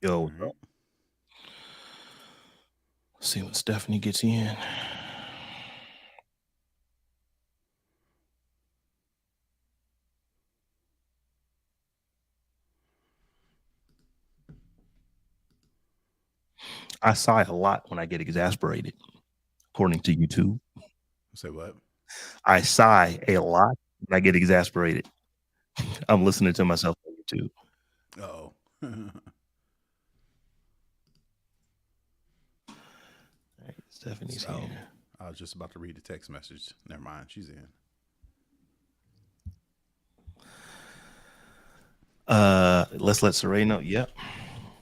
Yo, All what's right. up? See when Stephanie gets in. I sigh a lot when I get exasperated, according to YouTube. Say what? I sigh a lot when I get exasperated. I'm listening to myself on YouTube. Oh. All right, Stephanie's So, here. I was just about to read the text message. Never mind. She's in. Let's let Saray know. Yep,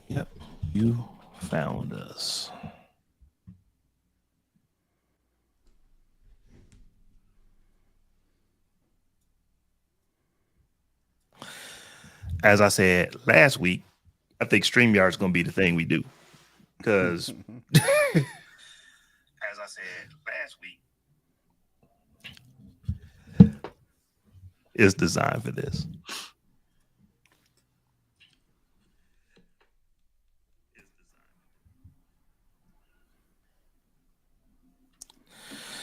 yep. You found us. As I said last week, I think StreamYard is going to be the thing we do because, as I said last week, it's designed for this.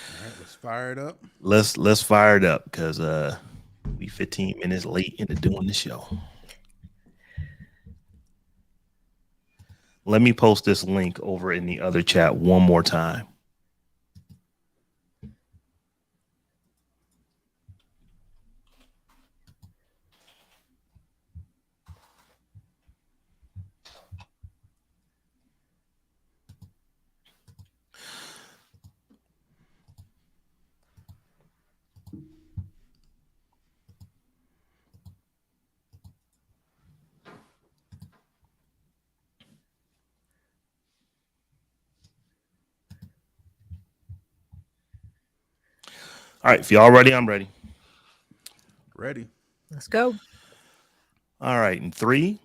All right. Let's fire it up. Let's fire it up because we 15 minutes late into doing the show. Let me post this link over in the other chat one more time. All right, if y'all ready, I'm ready. Ready. Let's go. All right, in three,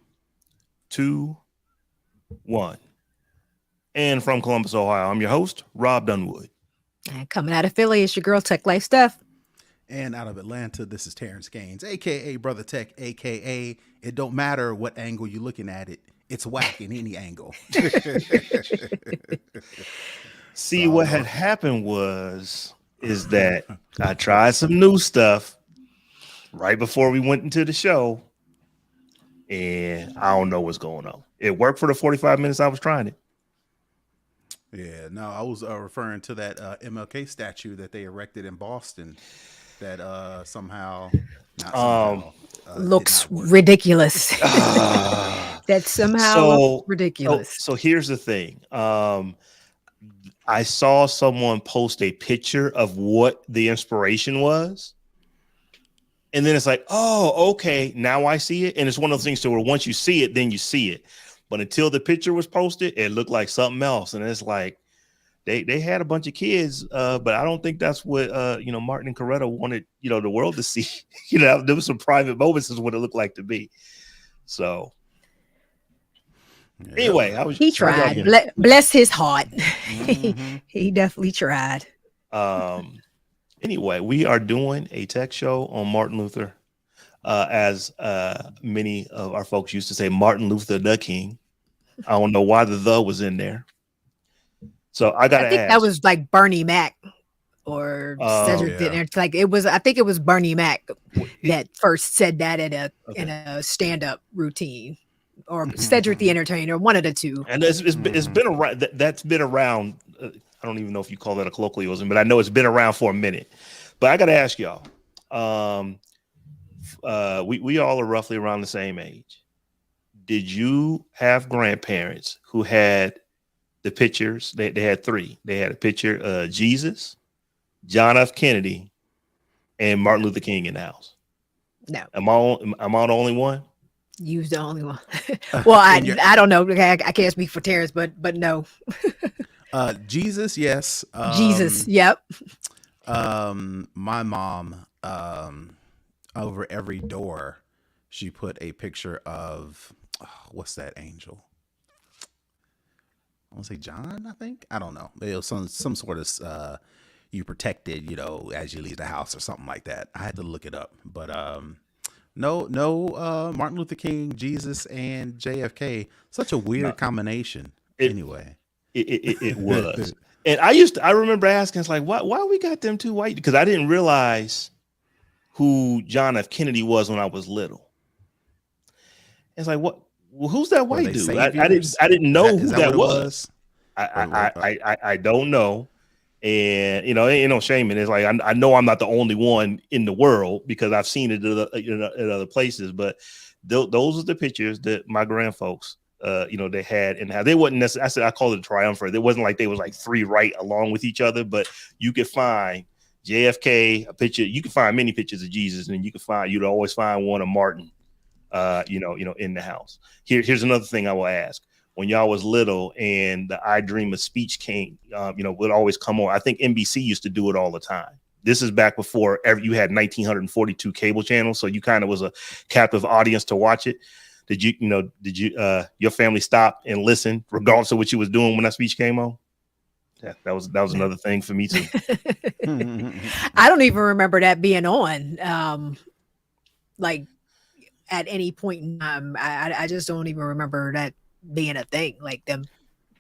two, one. And from Columbus, Ohio, I'm your host, Rob Dunwood. And coming out of Philly, it's your girl Tech Life Steph. And out of Atlanta, this is Terrence Gaines, aka Brother Tech, aka it don't matter what angle you're looking at it, it's whack in any angle. So See, I don't what know had if happened was is that I tried some new stuff right before we went into the show, and I don't know what's going on. It worked for the 45 minutes I was trying it. yeah, no, I was referring to that MLK statue that they erected in Boston that somehow, not Um, somehow, did Looks not work. ridiculous. ah, That somehow looks so ridiculous. so here's the thing. I saw someone post a picture of what the inspiration was. And then it's like, oh, okay, now I see it. And it's one of those things to where once you see it, then you see it. But until the picture was posted, it looked like something else. And it's like they had a bunch of kids, but I don't think that's what Martin and Coretta wanted, the world to see. There was some private moments is what it looked like to be. So Yep. anyway, He how y'all tried. doing? Bless his heart. he, Mm-hmm. he definitely tried. Um anyway, we are doing a tech show on Martin Luther. As many of our folks used to say, Martin Luther the King. I don't know why the was in there. So I I gotta think that ask. was like Bernie Mac or Cedric Um, Yeah. Didner. It's like it was. I think it was Bernie Mac w- it, that first said that in okay, a stand up routine, or Cedric the Mm-hmm. Entertainer, one of the two. and it's Mm-hmm. been around. That's been around. I don't even know if you call that a colloquialism, but I know it's been around for a minute. But I gotta ask y'all. Um, we all are roughly around the same age. Did you have grandparents who had the pictures? They had three. They had a picture of Jesus, John F. Kennedy, and Martin No, Luther King in the house. no. Am I the only one? You was the only one. Well, I And your I don't know. I can't speak for Terrence, but no. Jesus, yes. Jesus. Yep. My mom, over every door, she put a picture of what's that angel? I want to say John. I think I don't know. It was some sort of you protected, as you leave the house or something like that. I had to look it up, but no, Martin Luther King, Jesus, and JFK. Such a weird No, combination. it Anyway. it was. And I remember asking, it's like, why we got them two white? Because I didn't realize who John F. Kennedy was when I was little. It's like, what? Well, who's that Were white they dude? saviors? I didn't Is know is who that that what it was. was? I don't know. And ain't no shame in it. It's like I know I'm not the only one in the world because I've seen it at other places. But those are the pictures that my grandfolks, they had, and how they wasn't necessarily. I said I call it a triumvirate. It wasn't like they was like three right along with each other, but you could find JFK a picture. You could find many pictures of Jesus, and you'd always find one of Martin. In the house. Here's another thing I will ask. When y'all was little and the I Dream of speech came, would always come on. I think NBC used to do it all the time. This is back before you had 1942 cable channels, so you kind of was a captive audience to watch it. Did your family stop and listen regardless of what you was doing when that speech came on? Yeah, that was another thing for me too. I don't even remember that being on. Like at any point in time, I just don't even remember that being a thing. Like them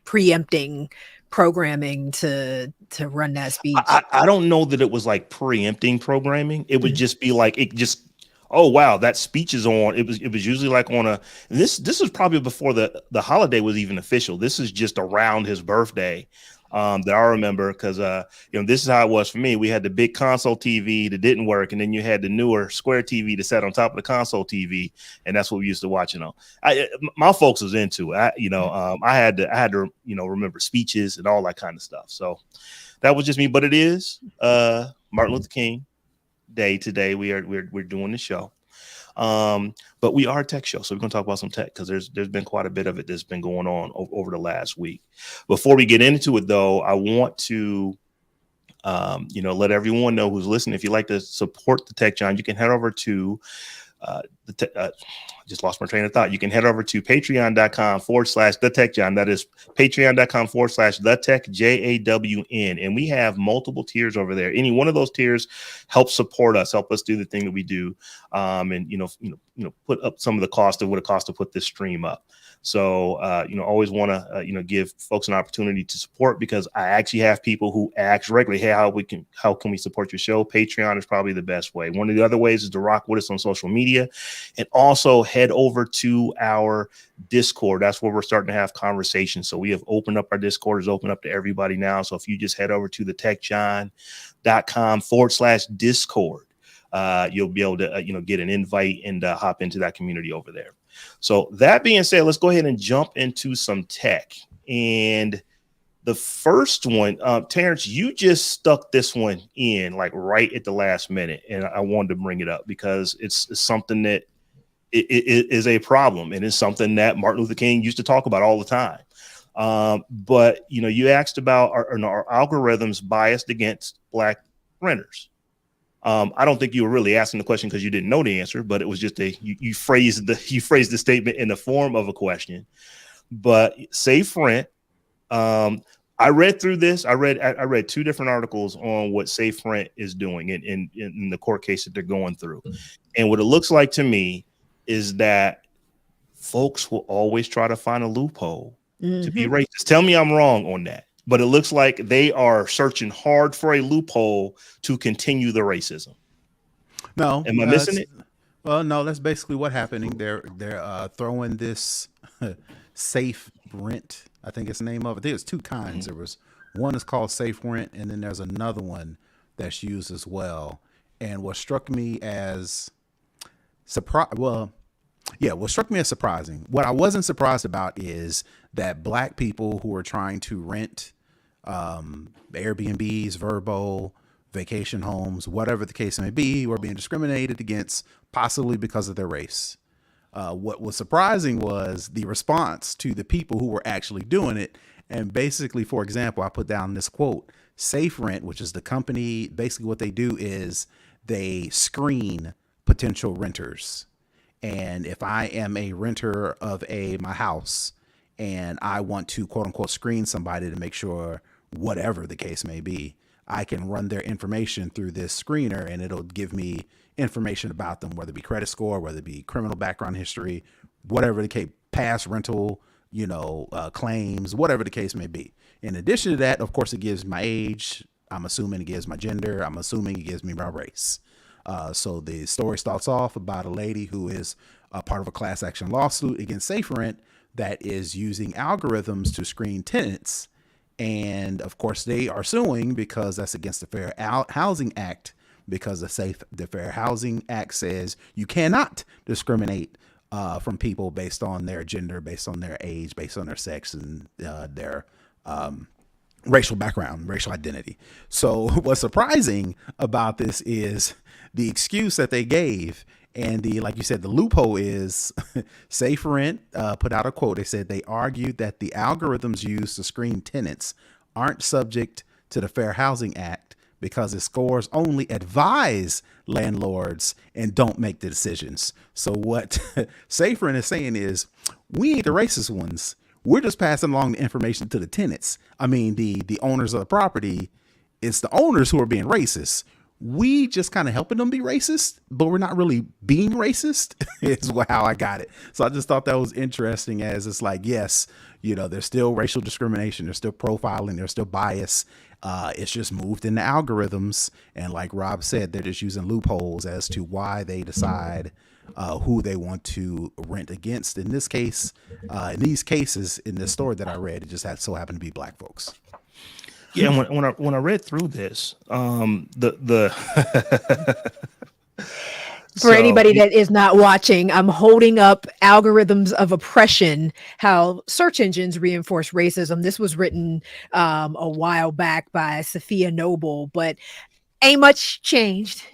preempting programming to run that speech. I don't know that it was like preempting programming. It would just be like oh wow, that speech is on. It was usually like on a this is probably before the holiday was even official. This is just around his birthday. That I remember because this is how it was for me. We had the big console TV that didn't work, and then you had the newer square TV that sat on top of the console TV, and that's what we used to watch. My folks was into it. I had to remember speeches and all that kind of stuff. So that was just me. But it is Martin Luther King Day today. We're doing the show. But we are a tech show, so we're going to talk about some tech because there's been quite a bit of it that's been going on over the last week. Before we get into it, though, I want to let everyone know who's listening. If you'd like to support the Tech Jawn, you can head over to just lost my train of thought. You can head over to patreon.com/the Tech Jawn. That is patreon.com/the Tech JAWN. And we have multiple tiers over there. Any one of those tiers helps support us, help us do the thing that we do. And put up some of the cost of what it costs to put this stream up. So, always want to, give folks an opportunity to support because I actually have people who ask regularly, hey, how can we support your show? Patreon is probably the best way. One of the other ways is to rock with us on social media and also head over to our Discord. That's where we're starting to have conversations. So we have opened up our Discord, is open up to everybody now. So if you just head over to the techjawn.com/Discord, you'll be able to, get an invite and hop into that community over there. So that being said, let's go ahead and jump into some tech. And the first one, Terrence, you just stuck this one in like right at the last minute. And I wanted to bring it up because it's something that it is a problem. And it's something that Martin Luther King used to talk about all the time. But, you asked about are algorithms biased against Black renters? I don't think you were really asking the question because you didn't know the answer, but it was just you phrased the statement in the form of a question. But Safe Rent, I read through this. I read two different articles on what Safe Rent is doing in the court case that they're going through, and what it looks like to me is that folks will always try to find a loophole to be racist. Tell me I'm wrong on that. But it looks like they are searching hard for a loophole to continue the racism. No, am I missing it? Well, no, that's basically what happening. They're throwing this Safe Rent. I think it's the name of it. There's two kinds. There was one is called Safe Rent, and then there's another one that's used as well. And what struck me as surprising. What I wasn't surprised about is that Black people who are trying to rent Airbnbs, Vrbo, vacation homes, whatever the case may be, were being discriminated against, possibly because of their race. What was surprising was the response to the people who were actually doing it. And basically, for example, I put down this quote, Safe Rent, which is the company. Basically what they do is they screen potential renters. And if I am a renter of my house and I want to quote unquote screen somebody to make sure whatever the case may be, I can run their information through this screener and it'll give me information about them, whether it be credit score, whether it be criminal background history, whatever the case, past rental, claims, whatever the case may be. In addition to that, of course, it gives my age. I'm assuming it gives my gender. I'm assuming it gives me my race. So the story starts off about a lady who is a part of a class action lawsuit against SafeRent that is using algorithms to screen tenants. And of course, they are suing because that's against the Fair Housing Act, because the Fair Housing Act says you cannot discriminate from people based on their gender, based on their age, based on their sex, and their racial background, racial identity. So what's surprising about this is the excuse that they gave. And like you said, the loophole is SafeRent put out a quote. They said they argued that the algorithms used to screen tenants aren't subject to the Fair Housing Act because the scores only advise landlords and don't make the decisions. So what SafeRent is saying is, we ain't the racist ones. We're just passing along the information to the tenants. I mean, the owners of the property. It's the owners who are being racist. We just kind of helping them be racist, but we're not really being racist is how I got it. So I just thought that was interesting, as it's like, yes, there's still racial discrimination. There's still profiling. There's still bias. It's just moved into algorithms. And like Rob said, they're just using loopholes as to why they decide who they want to rent against. In this case, in these cases, in this story that I read, it just so happened to be black folks. Yeah, and when I read through this, the For anybody that is not watching, I'm holding up Algorithms of Oppression, How Search Engines Reinforce Racism. This was written a while back by Sophia Noble, but ain't much changed.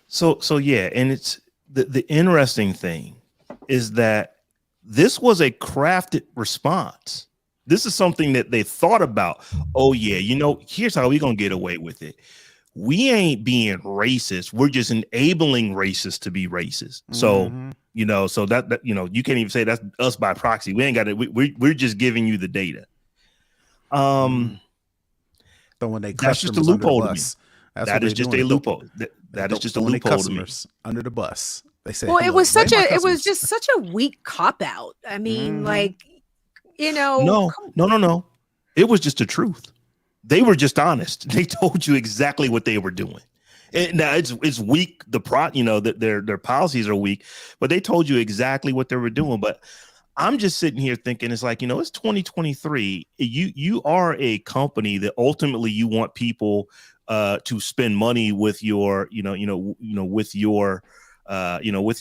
So yeah, and it's the interesting thing is that this was a crafted response. This is something that they thought about. Oh yeah, here's how we're gonna get away with it. We ain't being racist. We're just enabling racists to be racist. So, so that you can't even say that's us by proxy. We ain't got it. We're just giving you the data. So when they that's just a loophole to me. That is just a loophole. That is just a loophole to me. Under the bus. They said, well, it was just such a weak cop out. I mean, No. It was just the truth. They were just honest. They told you exactly what they were doing. And now it's weak. That their policies are weak, but they told you exactly what they were doing. But I'm just sitting here thinking, it's like, it's 2023. You are a company that ultimately you want people to spend money with your, with your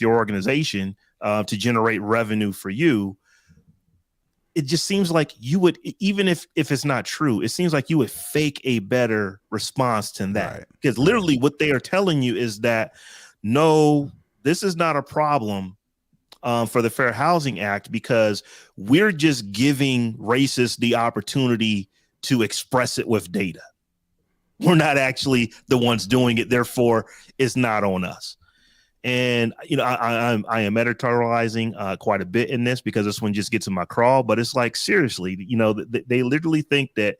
organization to generate revenue for you. It just seems like you would, even if it's not true, it seems like you would fake a better response than that. Right. Because literally what they are telling you is that, no, this is not a problem for the Fair Housing Act, because we're just giving racists the opportunity to express it with data. We're not actually the ones doing it. Therefore, it's not on us. And, I am editorializing quite a bit in this because this one just gets in my crawl. But it's like, seriously, they literally think that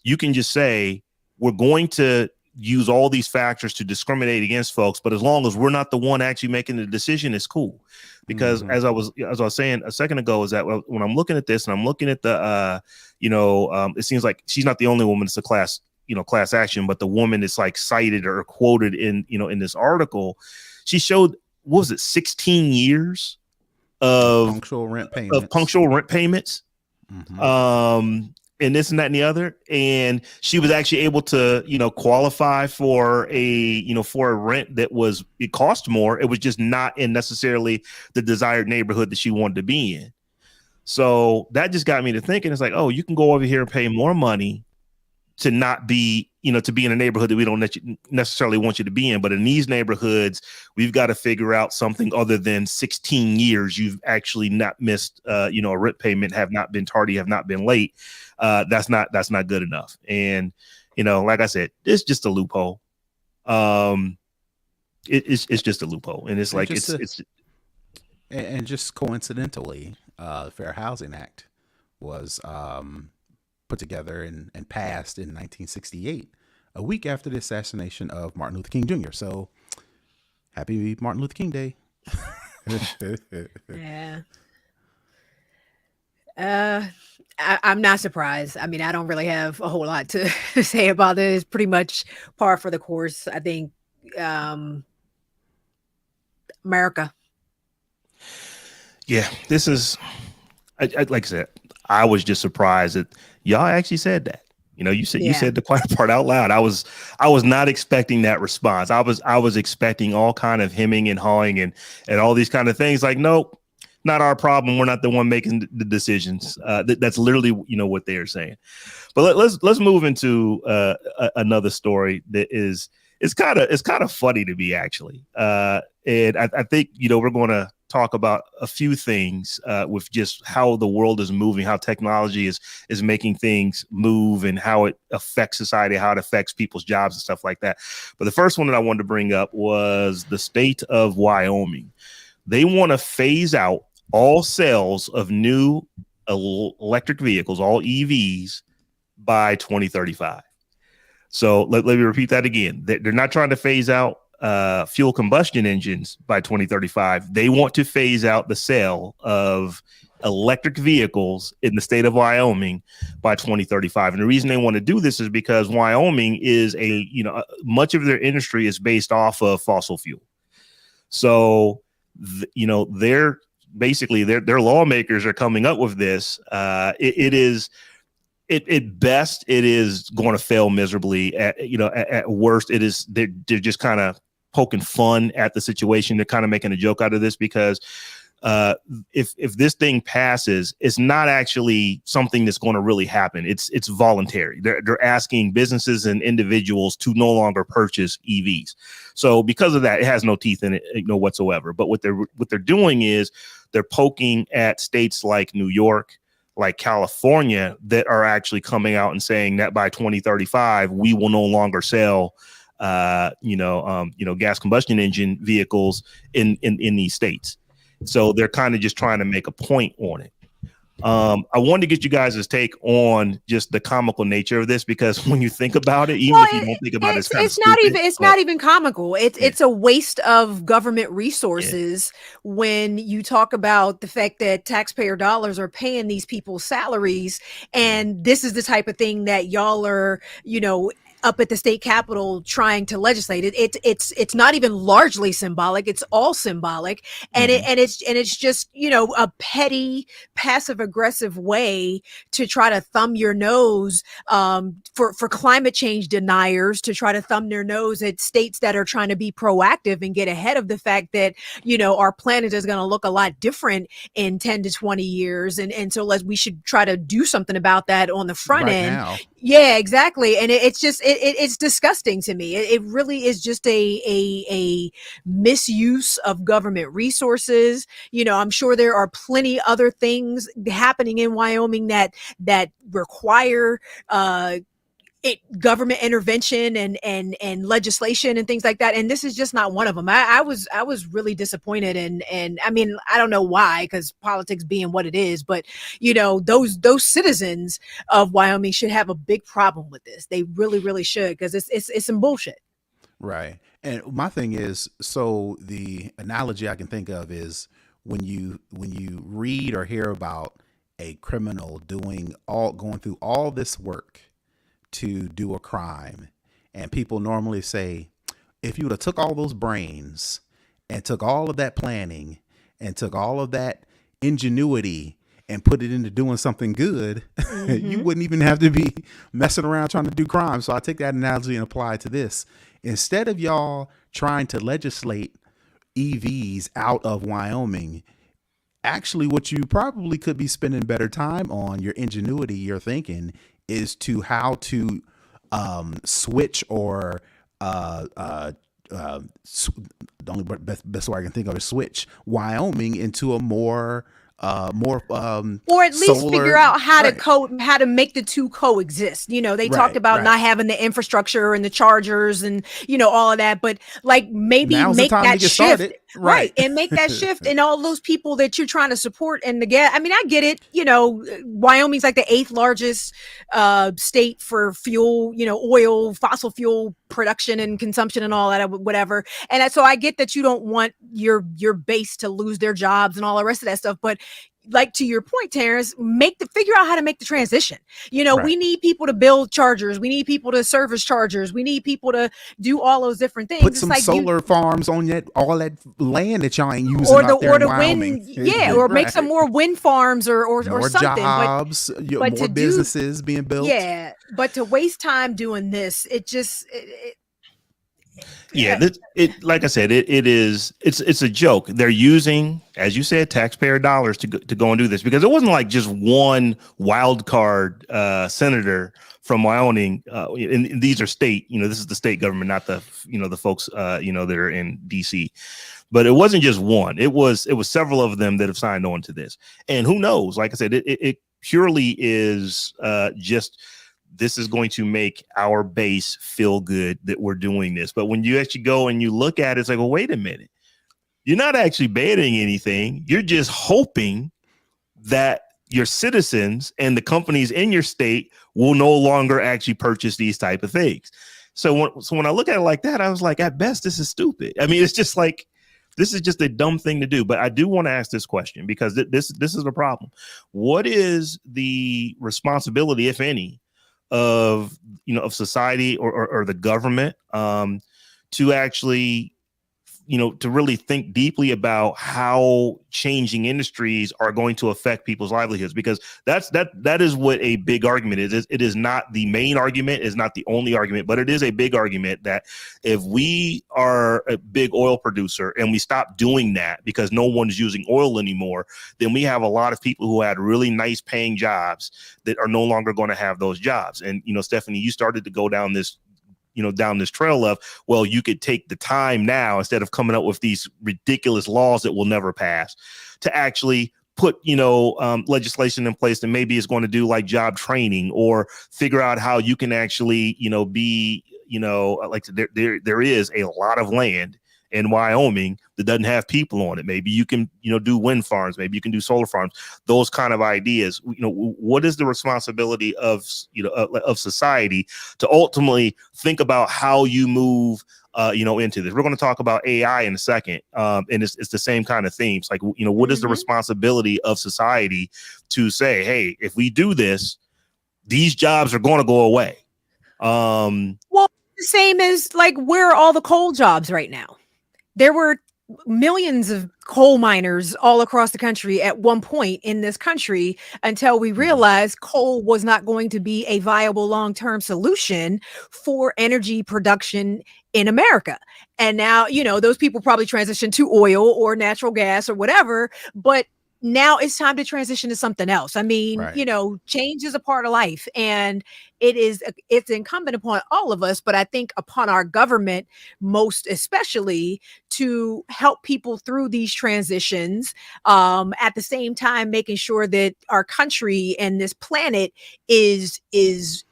you can just say, we're going to use all these factors to discriminate against folks. But as long as we're not the one actually making the decision, it's cool. Because as I was saying a second ago, is that when I'm looking at this and I'm looking at the, it seems like she's not the only woman. It's a class action. But the woman is like cited or quoted in this article. She showed, what was it, 16 years of punctual rent payments. And this and that and the other. And she was actually able to, qualify for a rent that it cost more. It was just not in necessarily the desired neighborhood that she wanted to be in. So that just got me to thinking, it's like, oh, you can go over here and pay more money to not be, to be in a neighborhood that we don't necessarily want you to be in. But in these neighborhoods, we've got to figure out something other than 16 years. You've actually not missed, a rent payment, have not been tardy, have not been late. That's not good enough. And, like I said, it's just a loophole. It's just a loophole. And it's like, and just coincidentally, the Fair Housing Act was, put together and passed in 1968, a week after the assassination of Martin Luther King Jr. So happy Martin Luther King Day. Yeah. I'm not surprised. I mean, I don't really have a whole lot to say about it. It's pretty much par for the course. I think America. Yeah, this is, like I said, I was just surprised that y'all actually said that. You know, you said the quiet part out loud. I was not expecting that response. I was expecting all kind of hemming and hawing and all these kind of things. Like, nope, not our problem. We're not the one making the decisions. That's literally, what they're saying. But let's move into another story that is, it's kind of funny to me, actually. And I think, we're going to talk about a few things with just how the world is moving, how technology is making things move, and how it affects society, how it affects people's jobs and stuff like that. But the first one that I wanted to bring up was the state of Wyoming. They want to phase out all sales of new electric vehicles, all EVs, by 2035. So let me repeat that again. They're not trying to phase out fuel combustion engines by 2035. They want to phase out the sale of electric vehicles in the state of Wyoming by 2035. And the reason they want to do this is because Wyoming is much of their industry is based off of fossil fuel. So, they're basically their lawmakers are coming up with this. At best, it is going to fail miserably. At worst, it is they're just kind of poking fun at the situation. They're kind of making a joke out of this because if this thing passes, it's not actually something that's going to really happen. It's voluntary. They're asking businesses and individuals to no longer purchase EVs. So because of that, it has no teeth in it, whatsoever. But what they're doing is they're poking at states like New York, like California, that are actually coming out and saying that by 2035 we will no longer sell gas combustion engine vehicles in these states. So they're kind of just trying to make a point on it. I wanted to get you guys' take on just the comical nature of this, because when you think about it, even if you don't think about it, it's not even comical. It's a waste of government resources when you talk about the fact that taxpayer dollars are paying these people's salaries, and this is the type of thing that y'all are, up at the state capitol trying to legislate it. It's not even largely symbolic. It's all symbolic. And it's just, a petty passive aggressive way to try to thumb your nose, for climate change deniers, to try to thumb their nose at states that are trying to be proactive and get ahead of the fact that, our planet is going to look a lot different in 10 to 20 years. And so we should try to do something about that on the front end. Now. Yeah, exactly. And it's just, it's disgusting to me. It really is just a misuse of government resources. I'm sure there are plenty other things happening in Wyoming that require government intervention and legislation and things like that. And this is just not one of them. I was really disappointed. And I mean, I don't know why, because politics being what it is, but those citizens of Wyoming should have a big problem with this. They really, really should, because it's some bullshit. Right. And my thing is, so the analogy I can think of is when you read or hear about a criminal going through all this work to do a crime, and people normally say, if you would have took all those brains and took all of that planning and took all of that ingenuity and put it into doing something good, you wouldn't even have to be messing around trying to do crime. So I take that analogy and apply it to this. Instead of y'all trying to legislate EVs out of Wyoming, actually what you probably could be spending better time on, your ingenuity, your thinking, is to how to switch or the only best way I can think of is switch Wyoming into a more or at least figure out how to make the two coexist. They talked about not having the infrastructure and the chargers and all of that, but like maybe now's make the time that to get shift. started. Right. And make that shift. And all those people that you're trying to support and the gas. I mean, I get it. You know, Wyoming's like the 8th largest state for fuel, you know, oil, fossil fuel production and consumption and all that, whatever. And so I get that you don't want your base to lose their jobs and all the rest of that stuff. But like to your point, Terrence, figure out how to make the transition. You know, we need people to build chargers. We need people to service chargers. We need people to do all those different things. Put some solar farms on all that land that y'all ain't using or out there in Wyoming. Or make some more wind farms or more something. Jobs, but more businesses being built. Yeah, but to waste time doing this, it just like I said, it's a joke. They're using, as you said, taxpayer dollars to go and do this, because it wasn't like just one wild card senator from Wyoming. And these are state, you know, this is the state government, not the, you know, the folks, you know, that are in DC. But it wasn't just one. It was several of them that have signed on to this. And who knows? Like I said, it purely is just, this is going to make our base feel good that we're doing this. But when you actually go and you look at it, it's like, well, wait a minute. You're not actually banning anything. You're just hoping that your citizens and the companies in your state will no longer actually purchase these type of things. So when I look at it like that, I was like, at best, this is stupid. I mean, it's just like, this is just a dumb thing to do. But I do want to ask this question, because this is a problem. What is the responsibility, if any, of, you know, of society or the government to actually, you know, to really think deeply about how changing industries are going to affect people's livelihoods? Because that is what a big argument is. It is not the main argument, is not the only argument, but it is a big argument that if we are a big oil producer and we stop doing that because no one is using oil anymore, then we have a lot of people who had really nice paying jobs that are no longer going to have those jobs. And, you know, Stephanie, you started to go down this trail of, well, you could take the time now, instead of coming up with these ridiculous laws that will never pass, to actually put, you know, legislation in place that maybe is going to do like job training, or figure out how you can actually, you know, be, you know, like there is a lot of land in Wyoming that doesn't have people on it. Maybe you can, you know, do wind farms, maybe you can do solar farms, those kind of ideas. You know, what is the responsibility of, you know, of society to ultimately think about how you move, you know, into this? We're going to talk about AI in a second. And it's the same kind of themes. Like, you know, what is the responsibility of society to say, hey, if we do this, these jobs are going to go away? Well, the same as like, where are all the coal jobs right now? There were millions of coal miners all across the country at one point in this country, until we realized coal was not going to be a viable long-term solution for energy production in America. And now, you know, those people probably transitioned to oil or natural gas or whatever, but now it's time to transition to something else. I mean, you know, change is a part of life, and it's incumbent upon all of us, but I think upon our government most especially, to help people through these transitions, at the same time making sure that our country and this planet is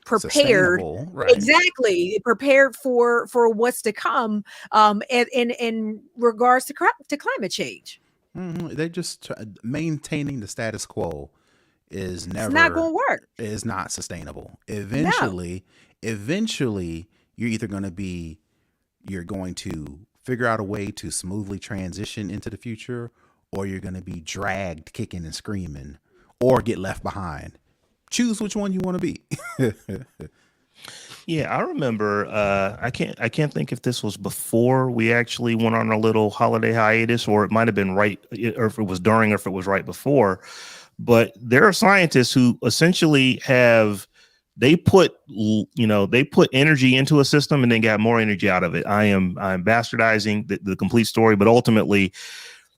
prepared, exactly prepared for what's to come, in regards to climate change. They just maintaining the status quo is never, it's not going to work. Is not sustainable. Eventually, you're going to figure out a way to smoothly transition into the future, or you're going to be dragged kicking and screaming, or get left behind. Choose which one you want to be. Yeah, I remember. I can't think if this was before we actually went on a little holiday hiatus, or it might have been right, or if it was during, or if it was right before. But there are scientists who essentially they put energy into a system and then got more energy out of it. I'm bastardizing the complete story, but ultimately,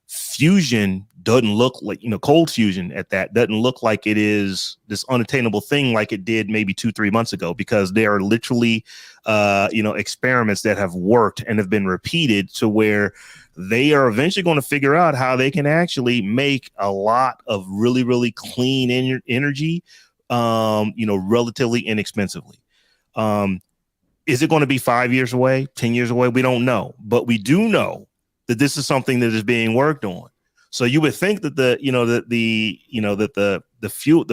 fusion doesn't look like, you know, cold fusion at that doesn't look like it is this unattainable thing like it did maybe 2-3 months ago, because there are literally experiments that have worked and have been repeated to where they are eventually going to figure out how they can actually make a lot of really, really clean energy, relatively inexpensively. Is it going to be 5 years away, 10 years away? We don't know, but we do know that this is something that is being worked on. So you would think that the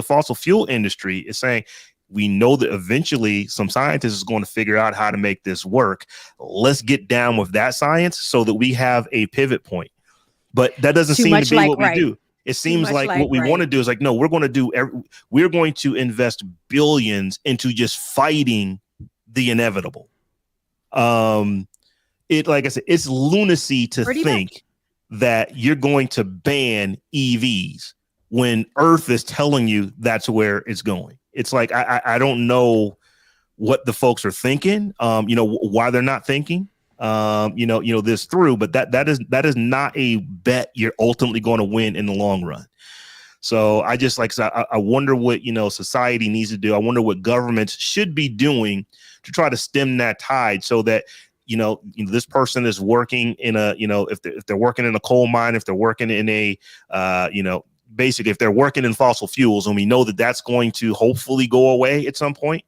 fossil fuel industry is saying, we know that eventually some scientist is going to figure out how to make this work. Let's get down with that science so that we have a pivot point. But that doesn't seem to be what we do. It seems like what we want to do is like, no, we're going to invest billions into just fighting the inevitable. Like I said, it's lunacy to think that you're going to ban EVs when Earth is telling you that's where it's going. It's like, I don't know what the folks are thinking, why they're not thinking, this through, but that is not a bet you're ultimately going to win in the long run. So I just I wonder what, society needs to do. I wonder what governments should be doing to try to stem that tide so that, this person is working in a, if they're working in a coal mine, if they're working in a, basically if they're working in fossil fuels, and we know that that's going to hopefully go away at some point.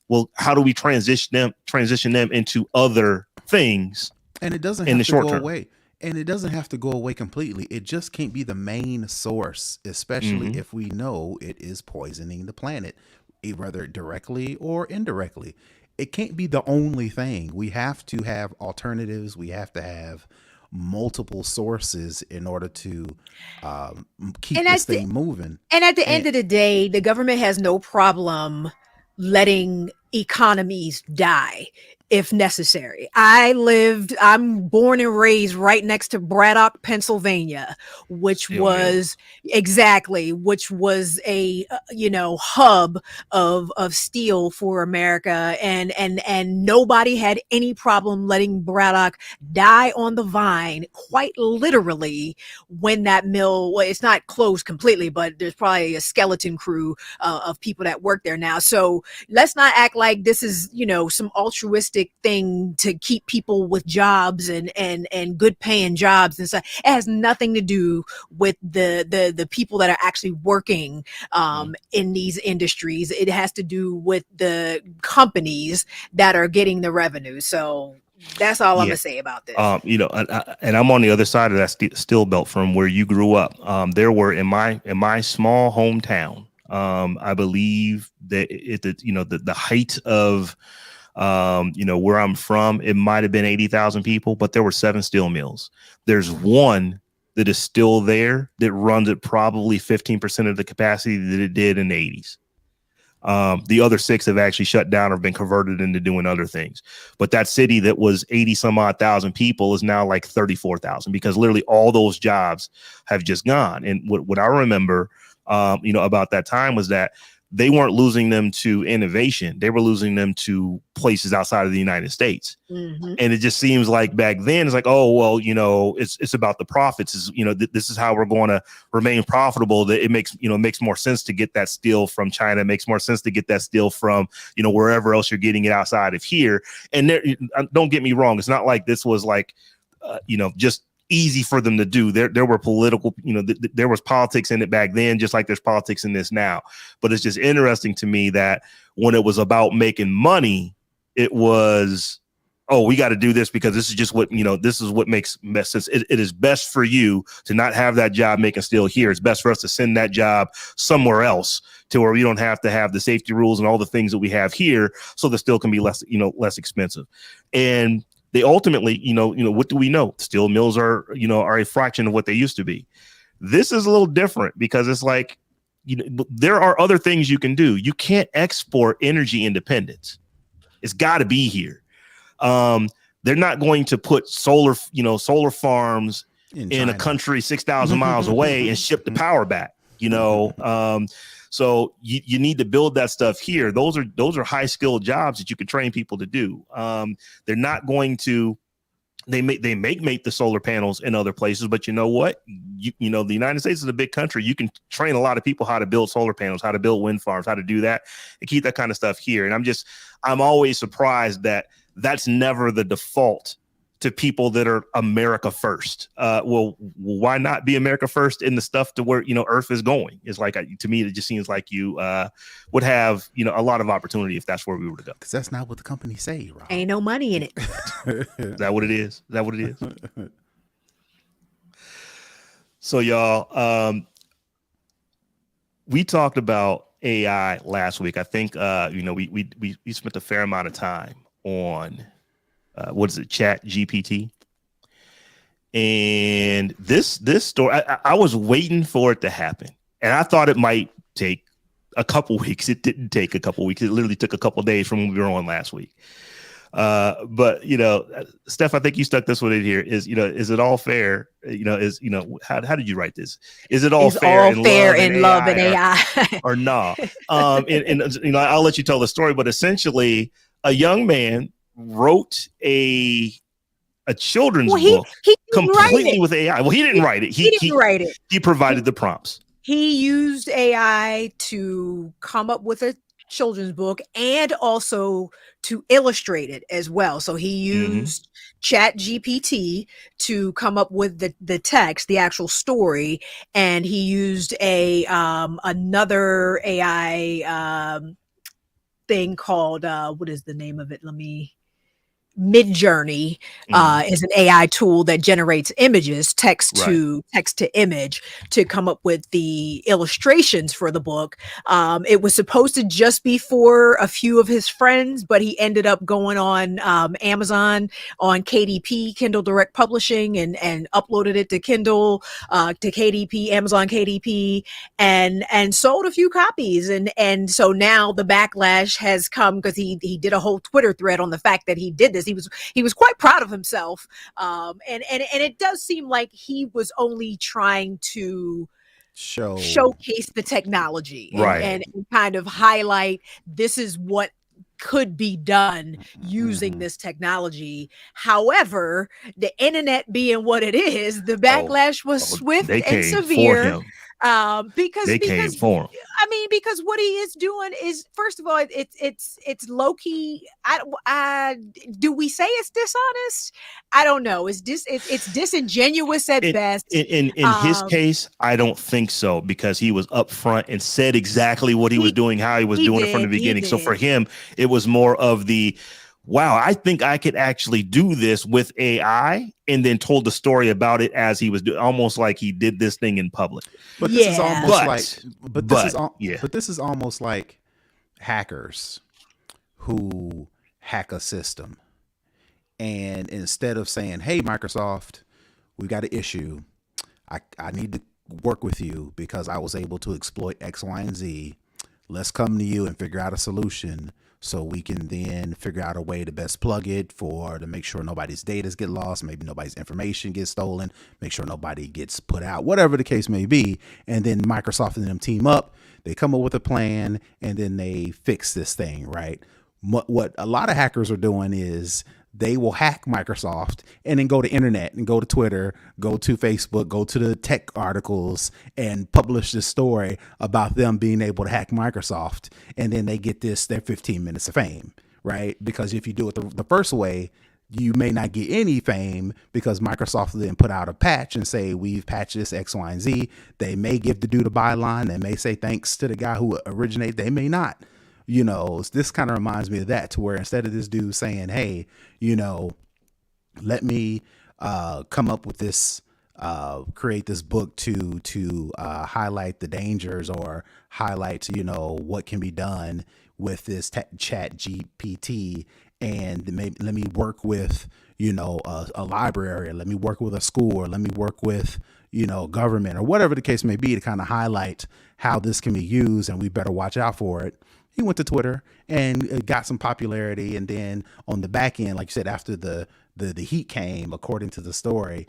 Well, how do we transition them into other things? And it doesn't have to go away. And it doesn't have to go away completely. It just can't be the main source, especially if we know it is poisoning the planet, whether directly or indirectly. It can't be the only thing. We have to have alternatives. We have to have multiple sources in order to keep this thing moving. And at the end of the day, the government has no problem letting economies die if necessary. I'm born and raised right next to Braddock, Pennsylvania, which was a hub of steel for America, and nobody had any problem letting Braddock die on the vine, quite literally, when that mill, well, it's not closed completely, but there's probably a skeleton crew of people that work there now. So let's not act like this is some altruistic thing to keep people with jobs and good paying jobs and stuff. It has nothing to do with the people that are actually working in these industries. It has to do with the companies that are getting the revenue. So that's all I'm gonna say about this. And I'm on the other side of that steel belt from where you grew up. There were in my small hometown, I believe that the height of where I'm from, it might have been 80,000 people, but there were 7 steel mills. There's one that is still there that runs at probably 15% of the capacity that it did in the 80s. The other 6 have actually shut down or been converted into doing other things. But that city that was 80 some odd thousand people is now like 34,000 because literally all those jobs have just gone. And what I remember, about that time was that they weren't losing them to innovation. They were losing them to places outside of the United States. And it just seems like back then it's like, oh, well, it's about the profits. This is how we're going to remain profitable. That it makes more sense to get that steel from China. It makes more sense to get that steel from, wherever else you're getting it outside of here. And don't get me wrong. It's not like this was like, just easy for them to do. There were political, there was politics in it back then, just like there's politics in this now. But it's just interesting to me that when it was about making money, it was, oh, we got to do this because this is just what, this is what makes best sense. It is best for you to not have that job making steel here. It's best for us to send that job somewhere else to where we don't have to have the safety rules and all the things that we have here. So the steel can be less expensive. And they ultimately, what do we know? Steel mills are a fraction of what they used to be. This is a little different because it's like, there are other things you can do. You can't export energy independence. It's got to be here. They're not going to put solar farms in a country 6,000 miles away and ship the power back. So you need to build that stuff here. Those are high skilled jobs that you can train people to do. They're not going to. They make the solar panels in other places, but you know what? The United States is a big country. You can train a lot of people how to build solar panels, how to build wind farms, how to do that, and keep that kind of stuff here. And I'm always surprised that that's never the default to people that are America first. Well, why not be America first in the stuff to where, Earth is going? It's like, to me, it just seems like you would have, a lot of opportunity if that's where we were to go. Because that's not what the companies say, Rob. Ain't no money in it. Is that what it is? So y'all, we talked about AI last week. I think we spent a fair amount of time on what is it, Chat GPT. And this story, I was waiting for it to happen, and I thought it might take a couple weeks. It didn't take a couple weeks. It literally took a couple days from when we were on last week. But Steph, I think you stuck this one in here. Is it all fair? How did you write this? Is it all fair in love and AI or nah? And I'll let you tell the story. But essentially, a young man wrote a children's book completely with AI. Well, he didn't write it. He didn't write it. He provided the prompts. He used AI to come up with a children's book and also to illustrate it as well. So he used Chat GPT to come up with the text, the actual story, and he used another AI thing called what is the name of it? Midjourney is an AI tool that generates images, text to image, to come up with the illustrations for the book. It was supposed to just be for a few of his friends, but he ended up going on Amazon, on KDP, Kindle Direct Publishing, and uploaded it to Kindle, to KDP, Amazon KDP, and sold a few copies. And so now the backlash has come because he did a whole Twitter thread on the fact that he did this. He was quite proud of himself, and it does seem like he was only trying to showcase the technology, and kind of highlight this is what could be done using this technology. However, the internet being what it is, the backlash was swift and severe. Because what he is doing is, first of all, it's low key. Do we say it's dishonest? I don't know. It's disingenuous at best. In his case, I don't think so, because he was upfront and said exactly what he was doing, how he was doing it from the beginning. So for him, it was more of the, wow, I think I could actually do this with AI, and then told the story about it as he was doing, almost like he did this thing in public. But this is almost this is almost like hackers who hack a system, and instead of saying, "Hey, Microsoft, we got an issue. I need to work with you because I was able to exploit X, Y, and Z. Let's come to you and figure out a solution." So we can then figure out a way to best plug it to make sure nobody's data get lost, maybe nobody's information gets stolen, make sure nobody gets put out, whatever the case may be. And then Microsoft and them team up, they come up with a plan, and then they fix this thing, right? What a lot of hackers are doing is they will hack Microsoft and then go to internet and go to Twitter, go to Facebook, go to the tech articles and publish this story about them being able to hack Microsoft. And then they get their 15 minutes of fame, right? Because if you do it the first way, you may not get any fame, because Microsoft will then put out a patch and say, we've patched this X, Y, and Z. They may give the dude a byline. They may say thanks to the guy who originated. They may not. This kind of reminds me of that, to where instead of this dude saying, hey, let me come up with this, create this book to highlight the dangers, or highlight, what can be done with this Chat GPT, and maybe let me work with, a library, or let me work with a school, or let me work with, government, or whatever the case may be, to kind of highlight how this can be used, and we better watch out for it. He went to Twitter and got some popularity. And then on the back end, like you said, after the heat came, according to the story,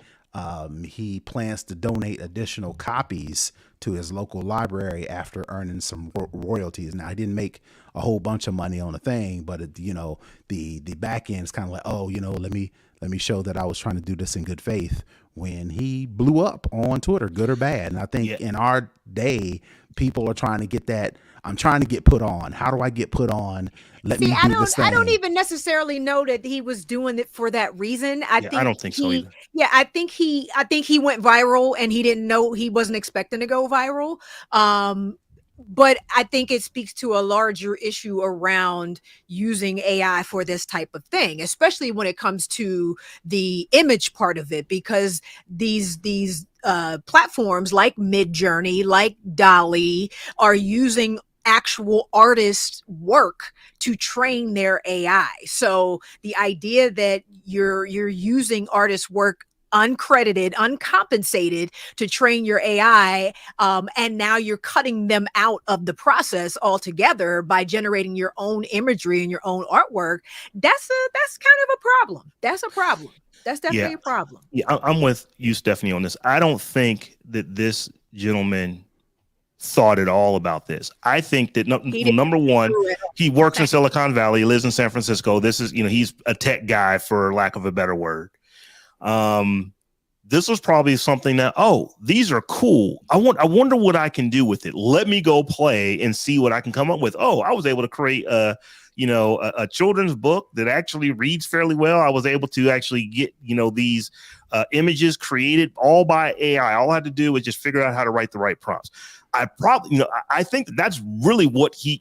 he plans to donate additional copies to his local library after earning some royalties. Now, he didn't make a whole bunch of money on the thing, but the back end is kind of like, let me show that I was trying to do this in good faith, when he blew up on Twitter, good or bad. And I think in our day, people are trying to get that. I'm trying to get put on. How do I get put on? Let me do this thing. I don't even necessarily know that he was doing it for that reason. I don't think so either. Yeah, I think he went viral, and he didn't know, he wasn't expecting to go viral. but I think it speaks to a larger issue around using AI for this type of thing, especially when it comes to the image part of it, because these platforms like Midjourney, like Dolly, are using actual artists' work to train their AI. So the idea that you're using artists' work uncredited, uncompensated to train your AI, and now you're cutting them out of the process altogether by generating your own imagery and your own artwork. That's kind of a problem. That's a problem. That's Yeah, definitely a problem. yeah, I'm with you, Stephanie, on this. I don't think that this gentleman thought at all about this. I think that He didn't number one, do it. he works in Silicon Valley, lives in San Francisco. This is, he's a tech guy, for lack of a better word. This was probably something that, oh, these are cool. I wonder what I can do with it. Let me go play and see what I can come up with. Oh, I was able to create a children's book that actually reads fairly well. I was able to actually get, these images created all by AI. All I had to do was just figure out how to write the right prompts. I think that's really what he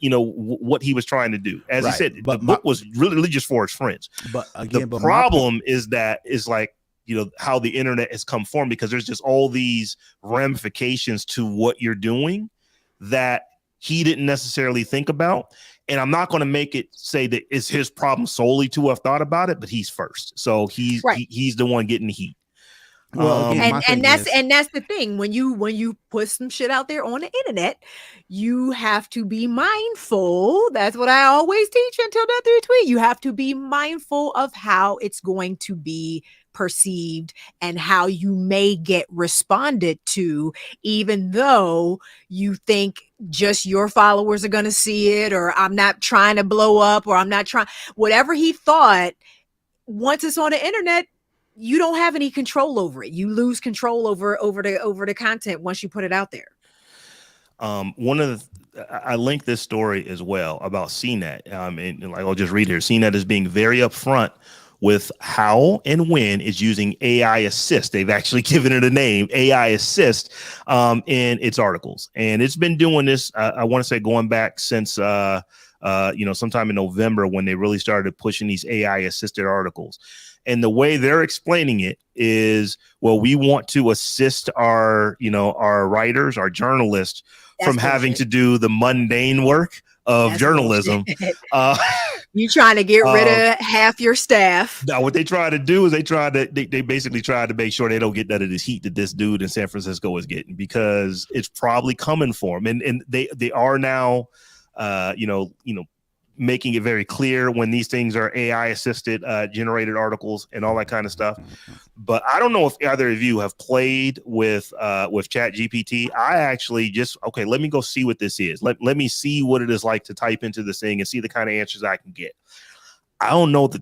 was trying to do. As he said, the book was really just for his friends. But again, the problem is that is like, how the internet has come form, because there's just all these ramifications to what you're doing that he didn't necessarily think about. And I'm not going to make it say that it's his problem solely to have thought about it, but he's first. So he's the one getting the heat. Well, again, and that's the thing. When you put some shit out there on the internet, you have to be mindful. That's what I always teach until Death Retweet. You have to be mindful of how it's going to be perceived and how you may get responded to, even though you think just your followers are going to see it, or I'm not trying to blow up, or I'm not trying, whatever he thought. Once it's on the internet, you don't have any control over it. You lose control over the content once you put it out there. I linked this story as well about CNET. And like, I'll just read here. CNET is being very upfront with how and when it's using AI assist. They've actually given it a name, AI assist, in its articles. And it's been doing this, I want to say, going back since, sometime in November, when they really started pushing these AI assisted articles. And the way they're explaining it is, well, we want to assist our writers, our journalists, from having to do the mundane work of journalism. You trying to get rid of half your staff. Now, what they try to do is they basically try to make sure they don't get none of this heat that this dude in San Francisco is getting, because it's probably coming for him. And they are now, making it very clear when these things are AI assisted, generated articles and all that kind of stuff. But I don't know if either of you have played with Chat GPT. I actually let me go see what this is. Let me see what it is like to type into this thing and see the kind of answers I can get. I don't know that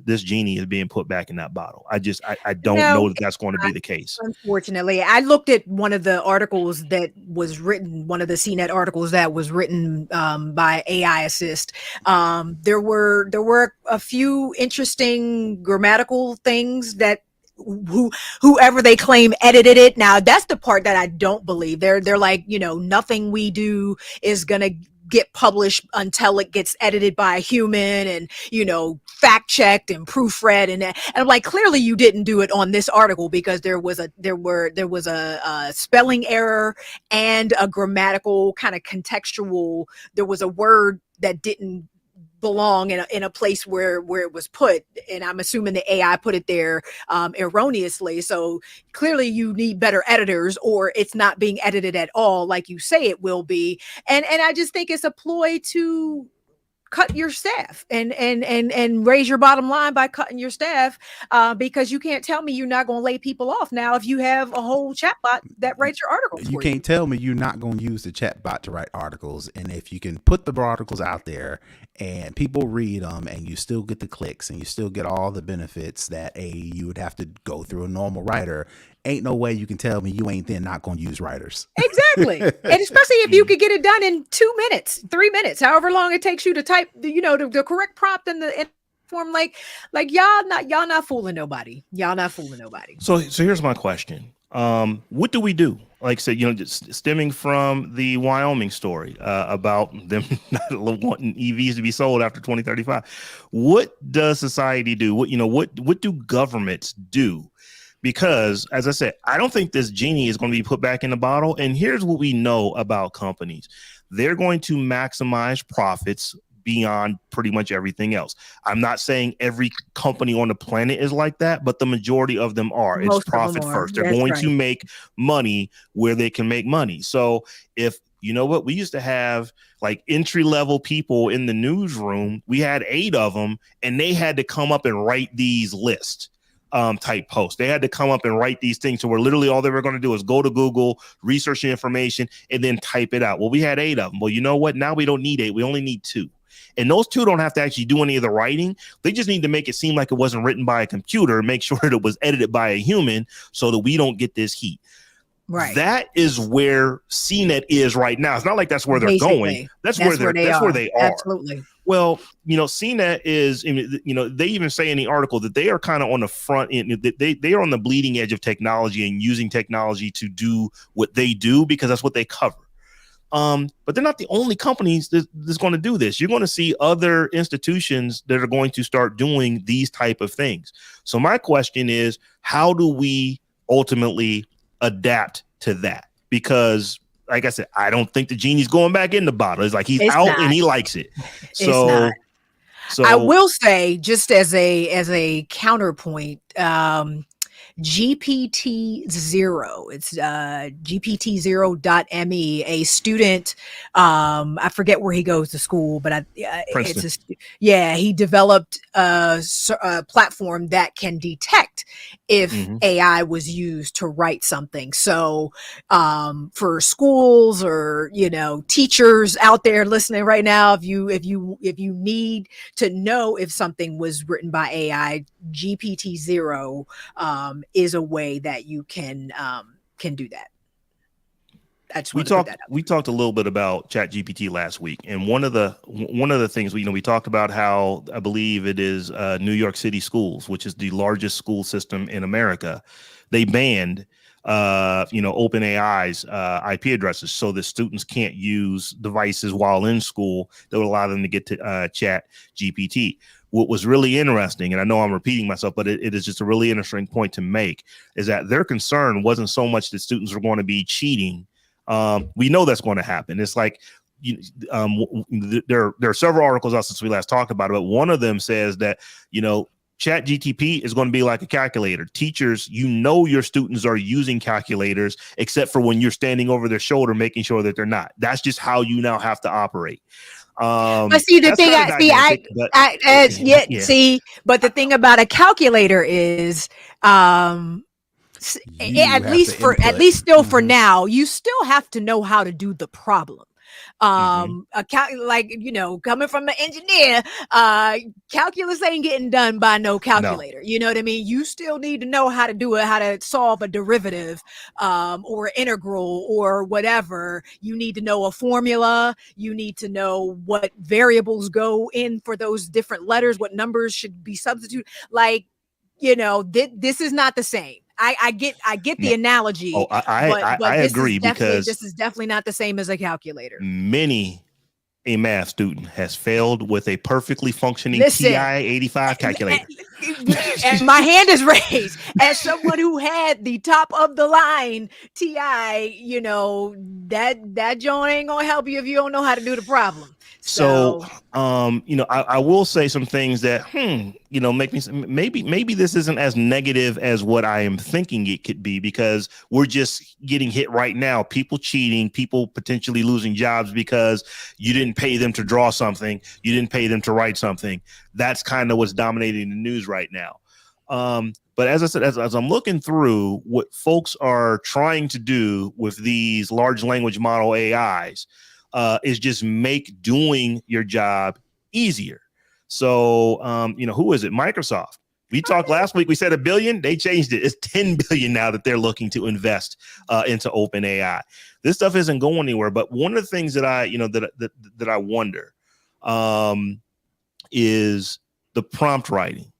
this genie is being put back in that bottle. I don't know that that's going to be the case. Unfortunately, I looked at one of the articles that was written, one of the CNET articles that was written by AI Assist. There were a few interesting grammatical things that whoever they claim edited it. Now that's the part that I don't believe. They're like, nothing we do is gonna get published until it gets edited by a human and fact checked and proofread, and I'm like, clearly you didn't do it on this article, because there was a spelling error and a grammatical kind of contextual. There was a word that didn't belong in a place where it was put, and I'm assuming the AI put it there erroneously. So clearly you need better editors, or it's not being edited at all like you say it will be. And I just think it's a ploy to cut your staff and raise your bottom line by cutting your staff, because you can't tell me you're not going to lay people off now if you have a whole chatbot that writes your articles. You can't tell me you're not going to use the chatbot to write articles. And if you can put the articles out there and people read them and you still get the clicks and you still get all the benefits that you would have to go through a normal writer, ain't no way you can tell me you ain't then not going to use writers. Exactly. And especially if you could get it done in 2 minutes, 3 minutes, however long it takes you to type the correct prompt in the form. Like y'all not fooling nobody. Y'all not fooling nobody. So here's my question. What do we do? Like I said, just stemming from the Wyoming story about them not wanting EVs to be sold after 2035. What does society do? What do governments do? Because, as I said, I don't think this genie is going to be put back in the bottle. And here's what we know about companies: they're going to maximize profits beyond pretty much everything else. I'm not saying every company on the planet is like that, but the majority of them are. It's profit first. They're going to make money where they can make money. So if we used to have like entry-level people in the newsroom, we had 8 of them, and they had to come up and write these lists. Type posts. They had to come up and write these things. So where literally all they were going to do is go to Google, research the information, and then type it out. Well, we had 8 of them. Well, you know what? Now we don't need 8. We only need 2. And those 2 don't have to actually do any of the writing. They just need to make it seem like it wasn't written by a computer, make sure that it was edited by a human so that we don't get this heat. Right. That is where CNET is right now. It's not like that's where they're going. That's where they are. Absolutely. Well, CNET is, they even say in the article that they are kind of on the front end. They are on the bleeding edge of technology and using technology to do what they do because that's what they cover. But they're not the only companies that's going to do this. You're going to see other institutions that are going to start doing these type of things. So my question is, how do we ultimately adapt to that? Because like I said, I don't think the genie's going back in the bottle. It's like he's out and he likes it. So I will say, just as a counterpoint, GPT-0. It's GPT-0.me. A student, I forget where he goes to school, but he developed a platform that can detect if AI was used to write something. So for schools or teachers out there listening right now, if you need to know if something was written by AI, GPT-0 is a way that you can do that. We talked a little bit about ChatGPT last week, and one of the things we talked about how I believe it is New York City schools, which is the largest school system in America, they banned OpenAI's IP addresses so that students can't use devices while in school that would allow them to get to ChatGPT. What was really interesting, and I know I'm repeating myself, but it is just a really interesting point to make, is that their concern wasn't so much that students were going to be cheating. We know that's going to happen. It's like there are several articles out since we last talked about it, but one of them says that ChatGPT is going to be like a calculator. Teachers, your students are using calculators, except for when you're standing over their shoulder, making sure that they're not. That's just how you now have to operate. But see, the thing, but the thing about a calculator is, at least for now, you still have to know how to do the problem. Coming from an engineer, calculus ain't getting done by no calculator. No. You know what I mean? You still need to know how to do it, how to solve a derivative, or integral or whatever. You need to know a formula. You need to know what variables go in for those different letters, what numbers should be substituted. This is not the same. I get the analogy. Oh, I agree, because this is definitely not the same as a calculator. Many a math student has failed with a perfectly functioning TI-85 calculator. And my hand is raised as someone who had the top of the line TI. That joint ain't gonna help you if you don't know how to do the problem. So I will say some things that make me maybe this isn't as negative as what I am thinking it could be, because we're just getting hit right now. People cheating, people potentially losing jobs because you didn't pay them to draw something, you didn't pay them to write something. That's kind of what's dominating the news right now. But as I said, as I'm looking through what folks are trying to do with these large language model AIs, is just make doing your job easier. So, who is it? Microsoft. We talked last week. We said $1 billion. They changed it. It's $10 billion now that they're looking to invest into OpenAI. This stuff isn't going anywhere. But one of the things that I wonder is the prompt writing.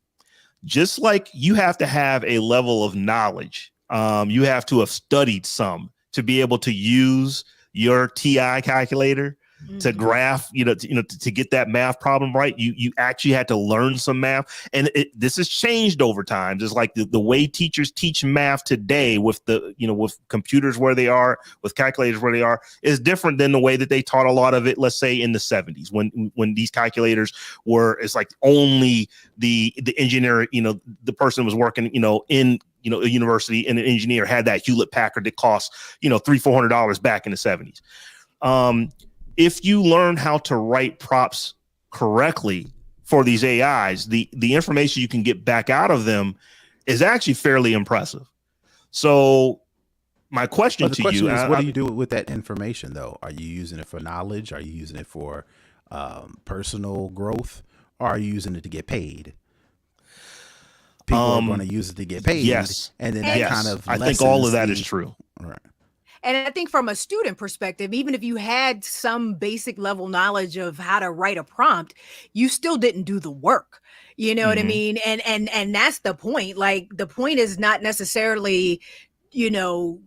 Just like you have to have a level of knowledge You have to have studied some to be able to use your TI calculator to graph, to get that math problem right. You actually had to learn some math, and this has changed over time. Just like the way teachers teach math today, with with computers where they are, with calculators where they are, is different than the way that they taught a lot of it. Let's say in the 70s, when these calculators were, it's like only the engineer, the person was working, in a university, and an engineer had that Hewlett Packard that cost $300-$400 back in the 70s. If you learn how to write prompts correctly for these AIs, the information you can get back out of them is actually fairly impressive. So my question to you is, what do you do with that information, though? Are you using it for knowledge? Are you using it for personal growth? Or are you using it to get paid? People are going to use it to get paid. Yes. And then that kind of, I think all of that is true. All right. And I think from a student perspective, even if you had some basic level knowledge of how to write a prompt, you still didn't do the work. You know what I mean? And that's the point. Like, the point is not necessarily, do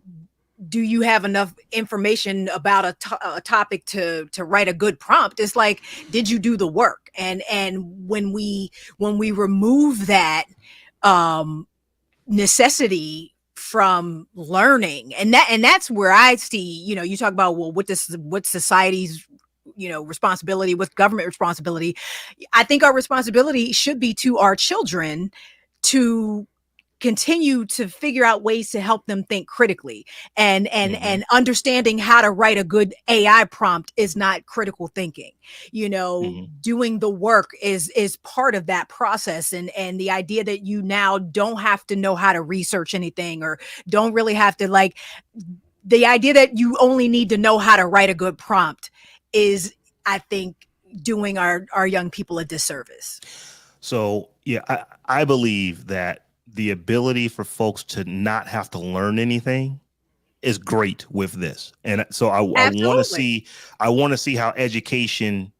you have enough information about a topic to write a good prompt? It's like, did you do the work? And when we remove that necessity from learning, and that's where I see, you talk about, well, what society's responsibility, with government responsibility. I think our responsibility should be to our children to continue to figure out ways to help them think critically, and understanding how to write a good AI prompt is not critical thinking. Doing the work is part of that process, and the idea that you now don't have to know how to research anything, or don't really have to, like, the idea that you only need to know how to write a good prompt is, I think, doing our young people a disservice. So yeah, I believe that the ability for folks to not have to learn anything is great with this. And so I want to see how education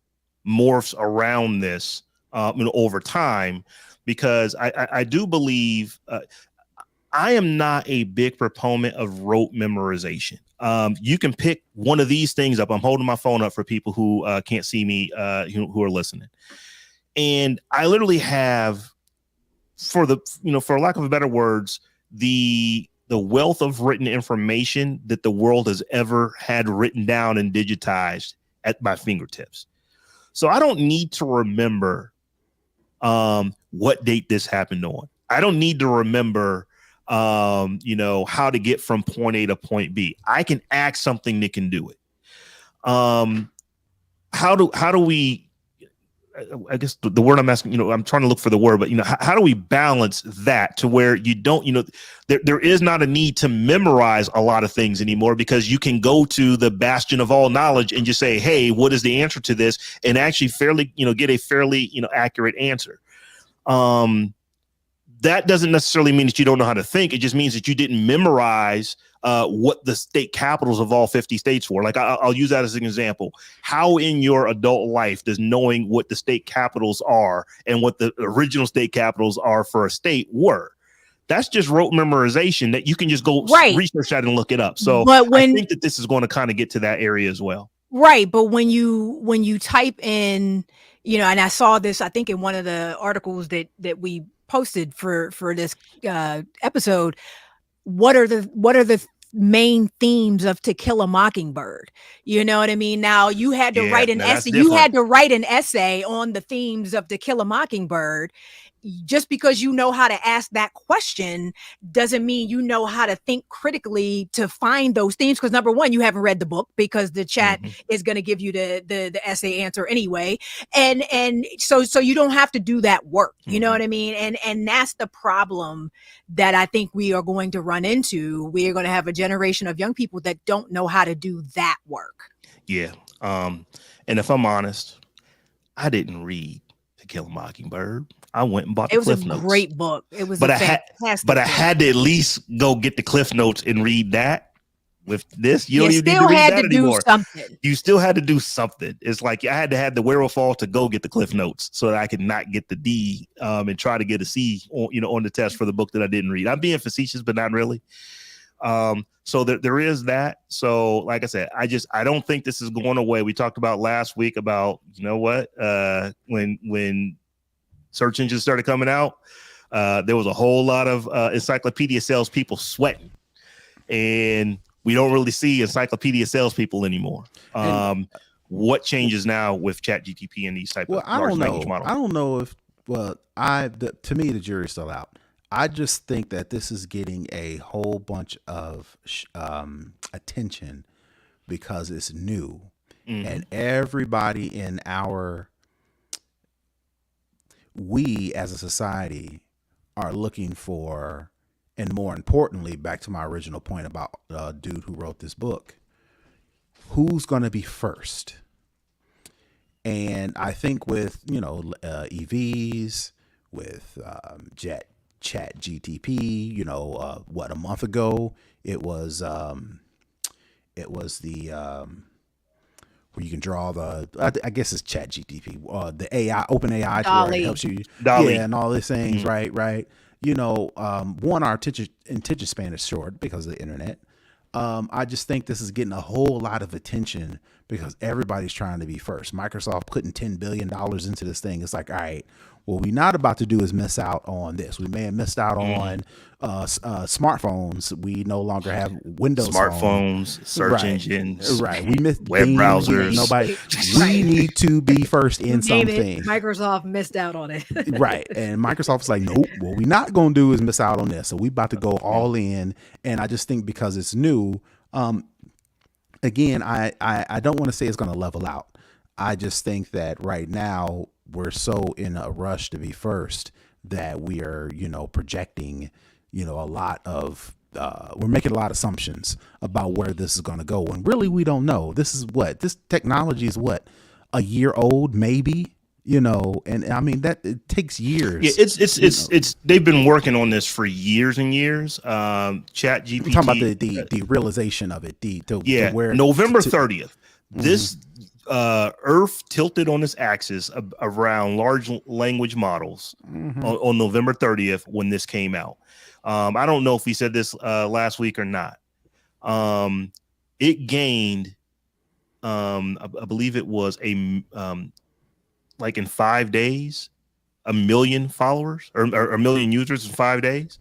morphs around this over time, because I do believe I am not a big proponent of rote memorization. You can pick one of these things up. I'm holding my phone up for people who can't see me, who are listening. And I literally have, for lack of better words, the wealth of written information that the world has ever had written down and digitized at my fingertips. So I don't need to remember what date this happened on. I don't need to remember how to get from point A to point B. I can ask something that can do it. How do we, I guess the word I'm asking, I'm trying to look for the word, but how do we balance that to where you don't, there is not a need to memorize a lot of things anymore, because you can go to the bastion of all knowledge and just say, hey, what is the answer to this? And actually get a fairly, accurate answer. That doesn't necessarily mean that you don't know how to think. It just means that you didn't memorize what the state capitals of all 50 states were. Like, I'll use that as an example. How in your adult life does knowing what the state capitals are and what the original state capitals are for a state were? That's just rote memorization that you can just go research that and look it up. So I think that this is going to kind of get to that area as well. Right. But when you type in, and I saw this, I think, in one of the articles that we posted for this episode, what are the main themes of To Kill a Mockingbird? You know what I mean? Now, you had to write an essay. You had to write an essay on the themes of To Kill a Mockingbird. Just because you know how to ask that question doesn't mean you know how to think critically to find those themes. Because number one, you haven't read the book, because the chat is going to give you the essay answer anyway. And so you don't have to do that work. You know what I mean? And that's the problem that I think we are going to run into. We are going to have a generation of young people that don't know how to do that work. Yeah. And if I'm honest, I didn't read To Kill a Mockingbird. I went and bought the Cliff Notes. It was a great book. It was fantastic. But I had to at least go get the Cliff Notes and read that. With this, you You don't even need still to read had that to do anymore. something. You still had to do something. It's like I had to have the wherewithal to go get the Cliff Notes so that I could not get the D and try to get a C on the test for the book that I didn't read. I'm being facetious, but not really. So there is that. So like I said, I don't think this is going away. We talked about last week about, when search engines started coming out, there was a whole lot of encyclopedia salespeople sweating, and we don't really see encyclopedia salespeople anymore. What changes now with ChatGPT and these type of large language models? I don't know if, to me, the jury's still out. I just think that this is getting a whole bunch of attention because it's new, and everybody we as a society are looking for, and more importantly, back to my original point about dude who wrote this book, who's going to be first? And I think with, EVs, with Chat GTP, a month ago, it was the where you can draw I guess it's Chat GTP, the AI, open AI, to where it helps you, and all these things, right? One, our attention span is short because of the internet. I just think this is getting a whole lot of attention because everybody's trying to be first. Microsoft putting $10 billion into this thing. It's like, all right, what we're not about to do is miss out on this. We may have missed out on smartphones. We no longer have Windows smartphones, search engines, right? We missed web browsers. We need to be first in something. Microsoft missed out on it, right? And Microsoft's like, nope. What we're not going to do is miss out on this. So we about to go all in. And I just think because it's new, again, I don't want to say it's going to level out. I just think that right now we're so in a rush to be first that we are, projecting, a lot of, we're making a lot of assumptions about where this is going to go. And really, we don't know. This technology is a year old, maybe, and I mean, that it takes years. Yeah, it's they've been working on this for years and years. Chat GPT. I'm talking about the realization of it. November 30th. This Earth tilted on its axis around large language models on November 30th when this came out. I don't know if we said this last week or not. It gained, I believe it was like in 5 days, 1 million followers or 1 million users in 5 days.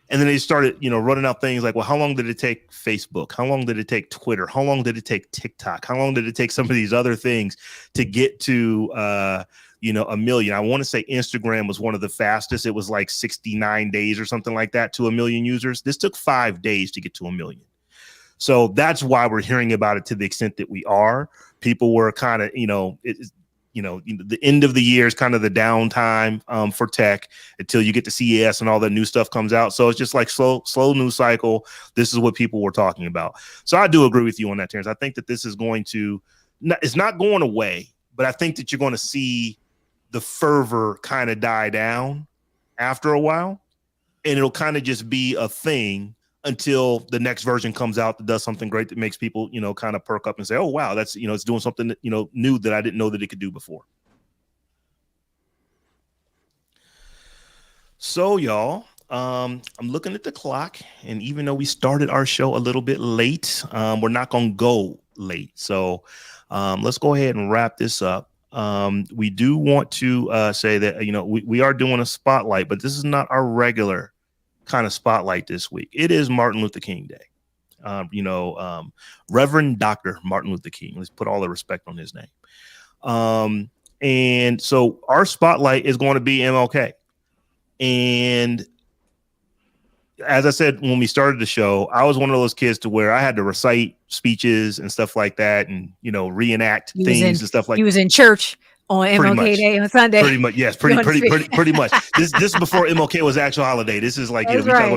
And then they started, running out things like, well, how long did it take Facebook? How long did it take Twitter? How long did it take TikTok? How long did it take some of these other things to get to, 1 million? I want to say Instagram was one of the fastest. It was like 69 days or something like that to 1 million users. This took 5 days to get to 1 million. So that's why we're hearing about it to the extent that we are. People were kind of, the end of the year is kind of the downtime for tech until you get to CES and all that new stuff comes out. So it's just like slow news cycle. This is what people were talking about. So I do agree with you on that, Terrence. I think that this is it's not going away, but I think that you're going to see the fervor kind of die down after a while, and it'll kind of just be a thing until the next version comes out that does something great that makes people, kind of perk up and say, oh, wow, that's, it's doing something that, new that I didn't know that it could do before. So, y'all, I'm looking at the clock, and even though we started our show a little bit late, we're not going to go late. So let's go ahead and wrap this up. We do want to say that, we are doing a spotlight, but this is not our regular kind of spotlight this week. It is Martin Luther King Day. Reverend Dr. Martin Luther King. Let's put all the respect on his name. And so our spotlight is going to be MLK. And as I said when we started the show, I was one of those kids to where I had to recite speeches and stuff like that, and reenact things and stuff like that. He was in church on MLK Day on Sunday. Pretty much, yes. Pretty much. This is before MLK was an actual holiday. This is like, you're talking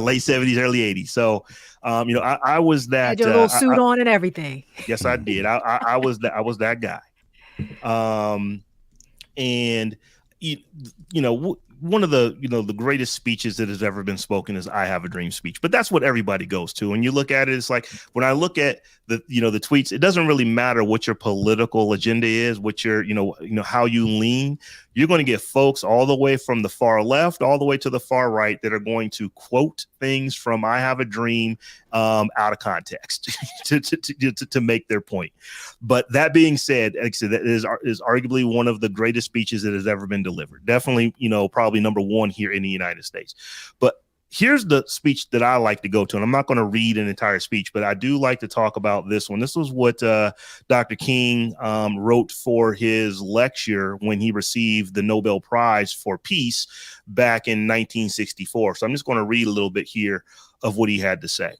late 70s, early 80s. So, I was that. Had your little suit on and everything. Yes, I did. I was that guy. And one of the, the greatest speeches that has ever been spoken is "I Have a Dream" speech. But that's what everybody goes to. And you look at it, it's like when I look at the tweets, it doesn't really matter what your political agenda is, what your, how you lean. You're going to get folks all the way from the far left, all the way to the far right that are going to quote things from "I Have a Dream" out of context to make their point. But that being said, like I said, that is arguably one of the greatest speeches that has ever been delivered. Definitely, probably number one here in the United States. But here's the speech that I like to go to, and I'm not going to read an entire speech, but I do like to talk about this one. This was what Dr. King wrote for his lecture when he received the Nobel Prize for Peace back in 1964. So I'm just going to read a little bit here of what he had to say.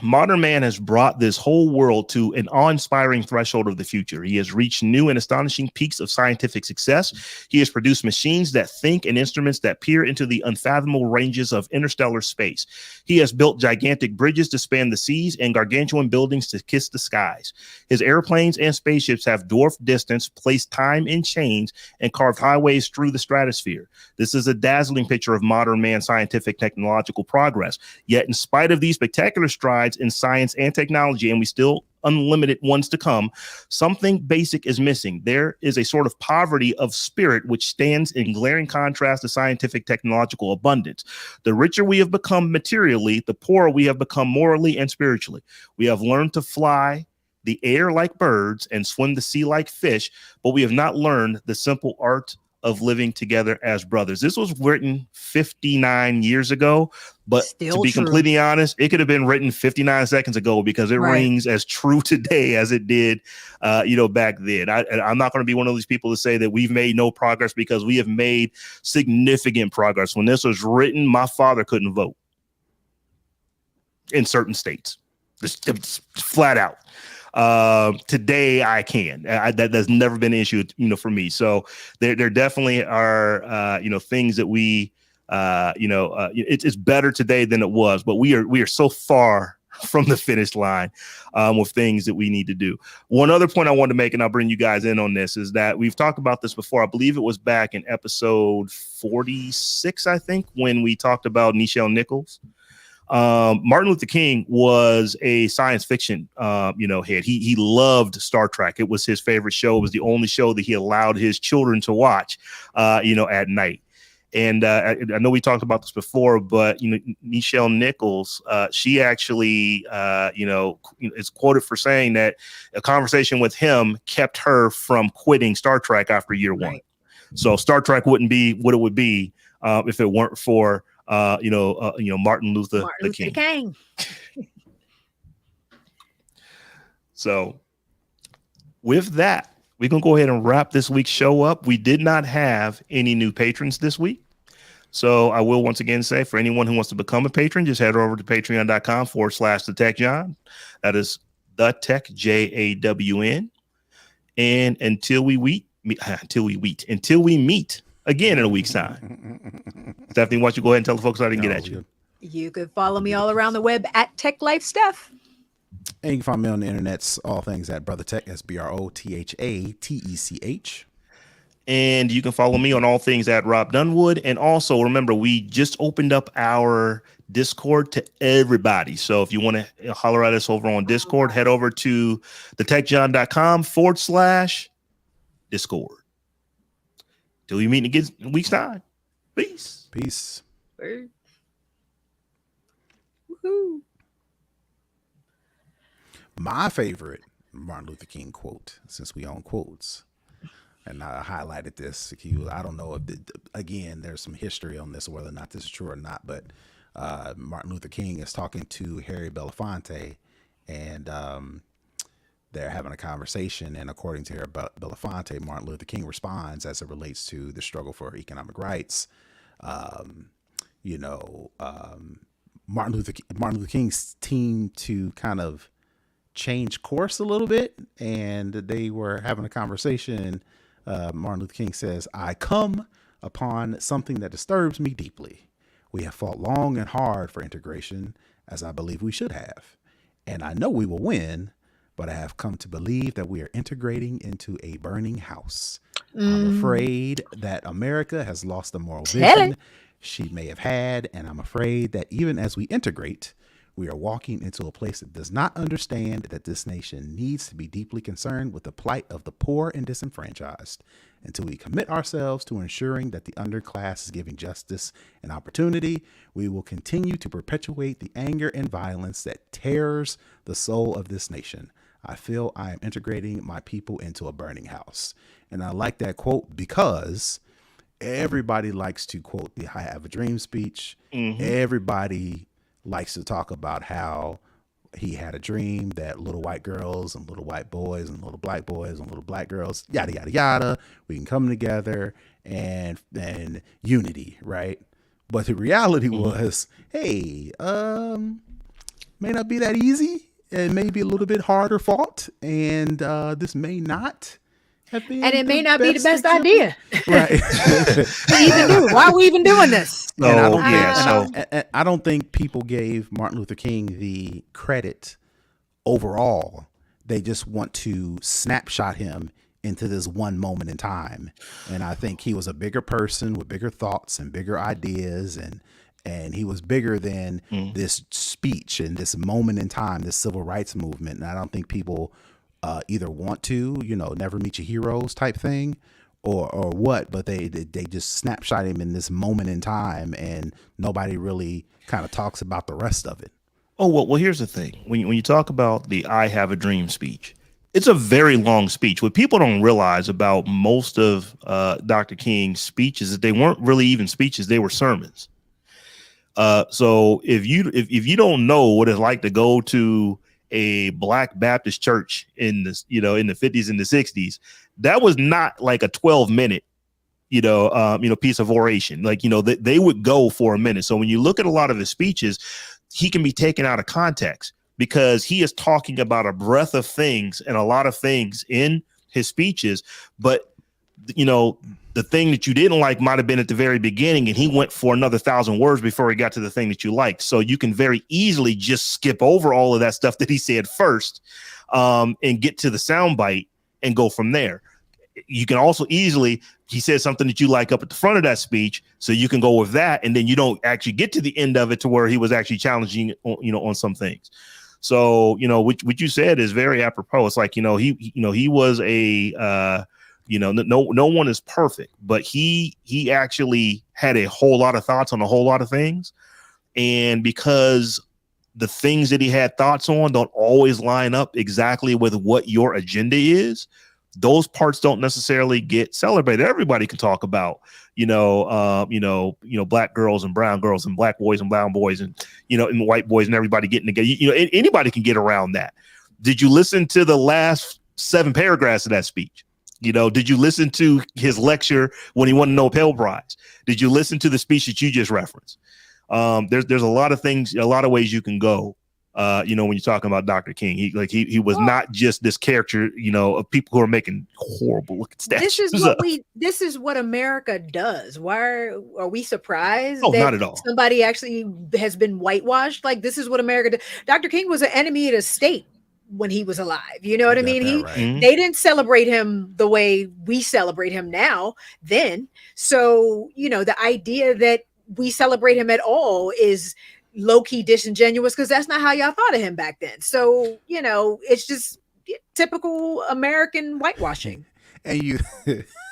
Modern man has brought this whole world to an awe-inspiring threshold of the future. He has reached new and astonishing peaks of scientific success. He has produced machines that think and instruments that peer into the unfathomable ranges of interstellar space. He has built gigantic bridges to span the seas and gargantuan buildings to kiss the skies. His airplanes and spaceships have dwarfed distance, placed time in chains, and carved highways through the stratosphere. This is a dazzling picture of modern man's scientific technological progress. Yet, in spite of these spectacular strides in science and technology, and we still unlimited ones to come, something basic is missing. There is a sort of poverty of spirit which stands in glaring contrast to scientific technological abundance. The richer we have become materially, the poorer we have become morally and spiritually. We have learned to fly the air like birds and swim the sea like fish, but we have not learned the simple art of living together as brothers. This was written 59 years ago, but Still to be true. completely honest, it could have been written 59 seconds ago because it rings as true today as it did, back then. I'm not going to be one of these people to say that we've made no progress, because we have made significant progress. When this was written, my father couldn't vote in certain states. It's flat out. Today I can. That's never been an issue, for me. So there definitely are, things that we, it's better today than it was, but we are so far from the finish line with things that we need to do. One other point I wanted to make, and I'll bring you guys in on this, is that we've talked about this before. I believe it was back in episode 46, I think, when we talked about Nichelle Nichols. Martin Luther King was a science fiction, head. He loved Star Trek. It was his favorite show. It was the only show that he allowed his children to watch, at night. And I know we talked about this before, but Nichelle Nichols, she actually, is quoted for saying that a conversation with him kept her from quitting Star Trek after year one. So Star Trek wouldn't be what it would be if it weren't for Martin Luther King. So with that, we're going to go ahead and wrap this week's show up. We did not have any new patrons this week. So I will once again say, for anyone who wants to become a patron, just head over to patreon.com/the Tech Jawn. That is the Tech JAWN. And until we meet again in a week's time. Stephanie, why don't you go ahead and tell the folks how they can get at you? You could follow me all around the web at Tech Life Steph. And you can find me on the internets, all things at Brother Tech, SBROTHATECH. And you can follow me on all things at Rob Dunwood. And also remember, we just opened up our Discord to everybody. So if you want to holler at us over on Discord, head over to thetechjawn.com/Discord. Till we meet again in a week's time. Peace. Peace. Woohoo. My favorite Martin Luther King quote, since we own quotes, and I highlighted this. I don't know if, again, there's some history on this, whether or not this is true or not, but Martin Luther King is talking to Harry Belafonte, and they're having a conversation. And according to Harry Belafonte, Martin Luther King responds as it relates to the struggle for economic rights. Martin Luther King's team to kind of change course a little bit, and they were having a conversation. Martin Luther King says, "I come upon something that disturbs me deeply. We have fought long and hard for integration, as I believe we should have. And I know we will win, but I have come to believe that we are integrating into a burning house. I'm Mm, afraid that America has lost the moral tell it. vision she may have had, and I'm afraid that even as we integrate, we are walking into a place that does not understand that this nation needs to be deeply concerned with the plight of the poor and disenfranchised. Until we commit ourselves to ensuring that the underclass is given justice and opportunity, we will continue to perpetuate the anger and violence that tears the soul of this nation. I feel I am integrating my people into a burning house. And I like that quote because everybody likes to quote the I Have a Dream speech. Mm-hmm. Everybody likes to talk about how he had a dream that little white girls and little white boys and little black boys and little black girls, yada, yada, yada, we can come together and unity, right? But the reality was, hey, may not be that easy. It may be a little bit harder fought, and this may not have been. And it may not be the best example. idea. Right. Why are we even doing this? And I don't, yeah, I don't think people gave Martin Luther King the credit overall. They just want to snapshot him into this one moment in time. And I think he was a bigger person with bigger thoughts and bigger ideas, and he was bigger than this speech and this moment in time, this civil rights movement. And I don't think people either want to, never meet your heroes type thing, or what, but they just snapshot him in this moment in time, and nobody really kind of talks about the rest of it. Oh, well, here's the thing. When you talk about the I Have a Dream speech, it's a very long speech. What people don't realize about most of Dr. King's speeches is they weren't really even speeches. They were sermons. So if you don't know what it's like to go to a Black Baptist church in the in the 50s and the 60s, that was not like a 12-minute piece of oration. Like, they would go for a minute. So when you look at a lot of his speeches, he can be taken out of context because he is talking about a breadth of things and a lot of things in his speeches. But, the thing that you didn't like might have been at the very beginning, and he went for another 1,000 words before he got to the thing that you liked. So you can very easily just skip over all of that stuff that he said first and get to the soundbite and go from there. You can also easily, he said something that you like up at the front of that speech, so you can go with that, and then you don't actually get to the end of it to where he was actually challenging, on some things. So, what you said is very apropos. It's like, he was a, no one is perfect, but he actually had a whole lot of thoughts on a whole lot of things. And because the things that he had thoughts on don't always line up exactly with what your agenda is, those parts don't necessarily get celebrated. Everybody can talk about, black girls and brown girls and black boys and brown boys and, and white boys and everybody getting together. Anybody can get around that. Did you listen to the last 7 paragraphs of that speech? Did you listen to his lecture when he won the Nobel Prize? Did you listen to the speech that you just referenced? There's a lot of things, a lot of ways you can go. When you're talking about Dr. King, he was not just this character, of people who are making horrible looking statues. This is what America does. Why are we surprised? Oh, that not at all. Somebody actually has been whitewashed. Like, this is what America did. Dr. King was an enemy of the state when he was alive. You know what I mean? They didn't celebrate him the way we celebrate him now then. So, the idea that we celebrate him at all is low-key disingenuous, because that's not how y'all thought of him back then. So, it's just typical American whitewashing. And you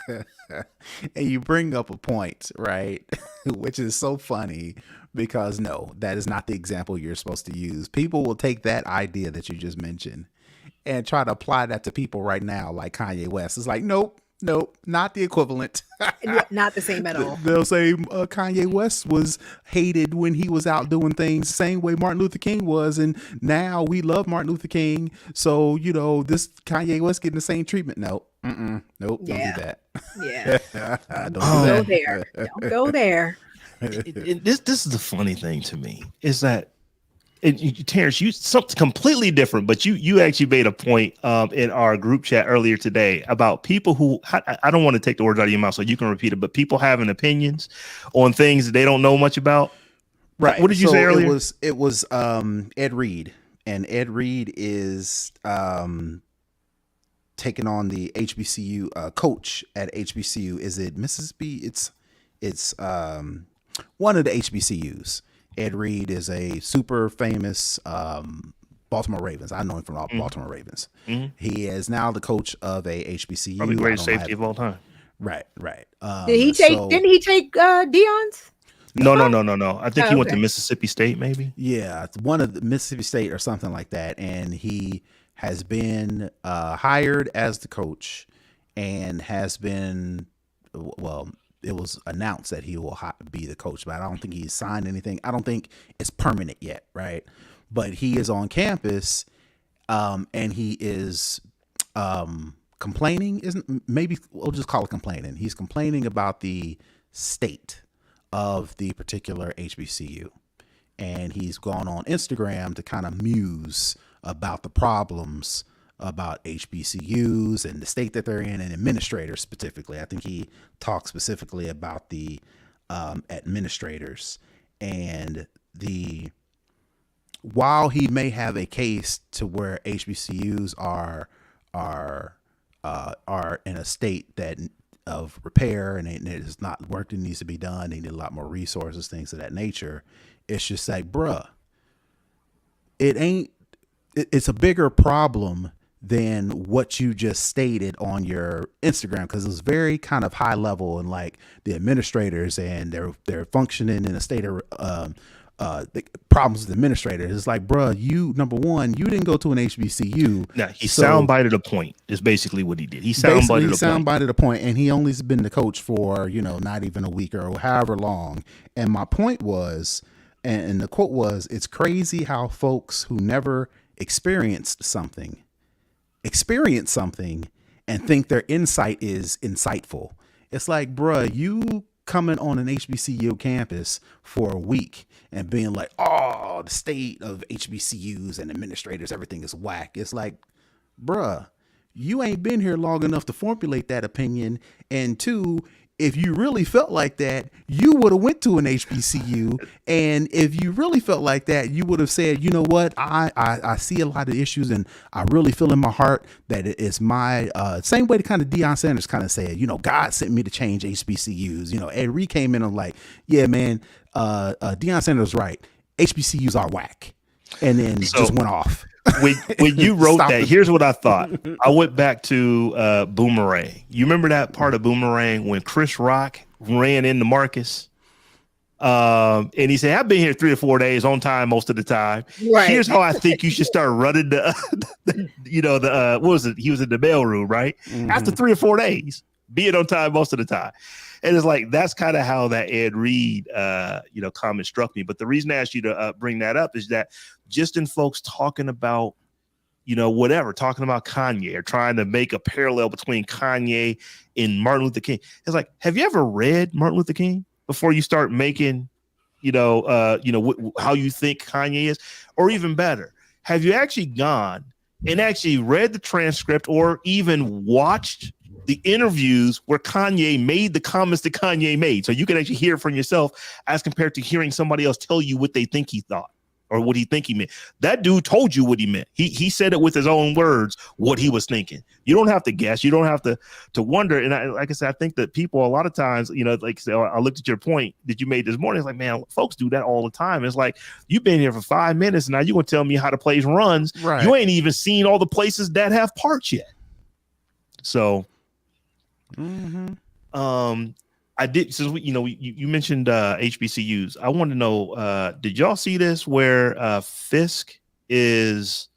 and you bring up a point, right? Which is so funny, because no, that is not the example you're supposed to use. People will take that idea that you just mentioned and try to apply that to people right now, like Kanye West. It's like, nope, not the equivalent. Not the same at all. They'll say Kanye West was hated when he was out doing things the same way Martin Luther King was, and now we love Martin Luther King, so this Kanye West getting the same treatment. Nope, don't do that. Yeah. Don't go there. Don't go there. This is the funny thing to me, is that Terrence, you something completely different, but you actually made a point in our group chat earlier today about people who, I don't want to take the words out of your mouth, so you can repeat it, but people having opinions on things that they don't know much about. Right. What did you say earlier? It was Ed Reed, and Ed Reed is taking on the HBCU coach at HBCU. Is it Mississippi? It's one of the HBCUs. Ed Reed is a super famous Baltimore Ravens. I know him from all Baltimore Ravens. Mm-hmm. He is now the coach of a HBCU. Probably the greatest safety of all time. Right. Did he take? Didn't he take Dion's? No. I think he went to Mississippi State, maybe. Yeah, it's one of the Mississippi State or something like that, and he has been hired as the coach, and has been it was announced that he will be the coach, but I don't think he's signed anything. I don't think it's permanent yet, right? But he is on campus, and he is complaining. Maybe we'll just call it complaining. He's complaining about the state of the particular HBCU, and he's gone on Instagram to kind of muse about the problems about HBCUs and the state that they're in, and administrators specifically. I think he talked specifically about the administrators, and while he may have a case to where HBCUs are in a state that of repair, and it is not work that needs to be done, they need a lot more resources, things of that nature. It's just like, bruh, it's a bigger problem than what you just stated on your Instagram, because it was very kind of high level, and like the administrators and they're functioning in a state of the problems with the administrators. It's like, bruh, number one, you didn't go to an HBCU. No, he soundbited a point is basically what he did. He soundbited a point, and he only's been the coach for, not even a week or however long. And my point was, and the quote was, it's crazy how folks who never experienced something and think their insight is insightful. It's like, bruh, you coming on an HBCU campus for a week and being like, oh, the state of HBCUs and administrators, everything is whack. It's like, bruh, you ain't been here long enough to formulate that opinion. And two, if you really felt like that, you would have went to an HBCU. And if you really felt like that, you would have said, you know what, I see a lot of issues, and I really feel in my heart that it is my same way to kind of Deion Sanders kind of said, God sent me to change HBCUs. Ed Reed came in and like, yeah, man, Deion Sanders was right. HBCUs are whack. And then just went off. When you wrote that, here's what I thought. I went back to Boomerang. You remember that part of Boomerang when Chris Rock ran into Marcus? And he said, I've been here 3 or 4 days on time most of the time. Right. Here's how I think you should start running what was it? He was in the mailroom, right? Mm-hmm. After 3 or 4 days, being on time most of the time. And it's like, that's kind of how that Ed Reed, comment struck me. But the reason I asked you to bring that up is that just in folks talking about, talking about Kanye or trying to make a parallel between Kanye and Martin Luther King. It's like, have you ever read Martin Luther King before you start making, how you think Kanye is? Or even better, have you actually gone and actually read the transcript or even watched the interviews where Kanye made the comments that Kanye made, so you can actually hear it from yourself as compared to hearing somebody else tell you what they think he thought or what he think he meant? That dude told you what he meant. He said it with his own words, what he was thinking. You don't have to guess. You don't have to wonder. And like I said, I think that people a lot of times, like say, I looked at your point that you made this morning. It's like, man, folks do that all the time. It's like, you've been here for 5 minutes and now you're going to tell me how to place runs. Right. You ain't even seen all the places that have parts yet. So, I did, since you mentioned HBCUs. I want to know, did y'all see this where Fisk is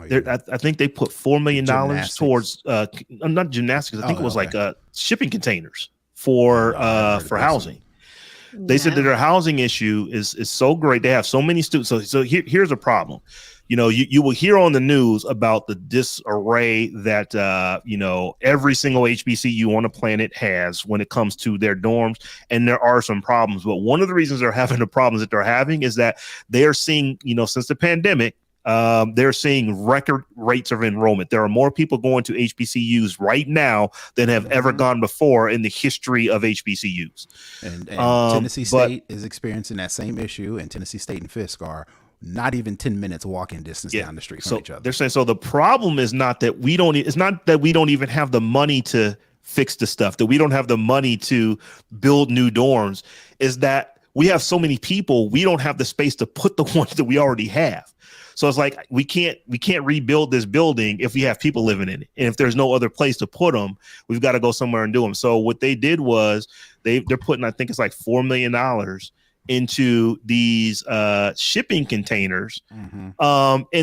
there? I think they put $4 million towards not gymnastics. I think it was like shipping containers for housing. They said that their housing issue is so great. They have so many students. So here's a problem. You will hear on the news about the disarray that, every single HBCU on the planet has when it comes to their dorms. And there are some problems. But one of the reasons they're having the problems that they're having is that they are seeing, since the pandemic, they're seeing record rates of enrollment. There are more people going to HBCUs right now than have ever gone before in the history of HBCUs. And Tennessee State is experiencing that same issue, and Tennessee State and Fisk are not even 10 minutes walking distance down the street from So each other. they're saying, so the problem is not that we don't, it's not that we don't even have the money to fix the stuff, that we don't have the money to build new dorms, is that we have so many people, we don't have the space to put the ones that we already have. So it's like we can't rebuild this building if we have people living in it, and if there's no other place to put them, we've got to go somewhere and do them. So what they did was they're putting, I think it's like $4 million into these shipping containers, and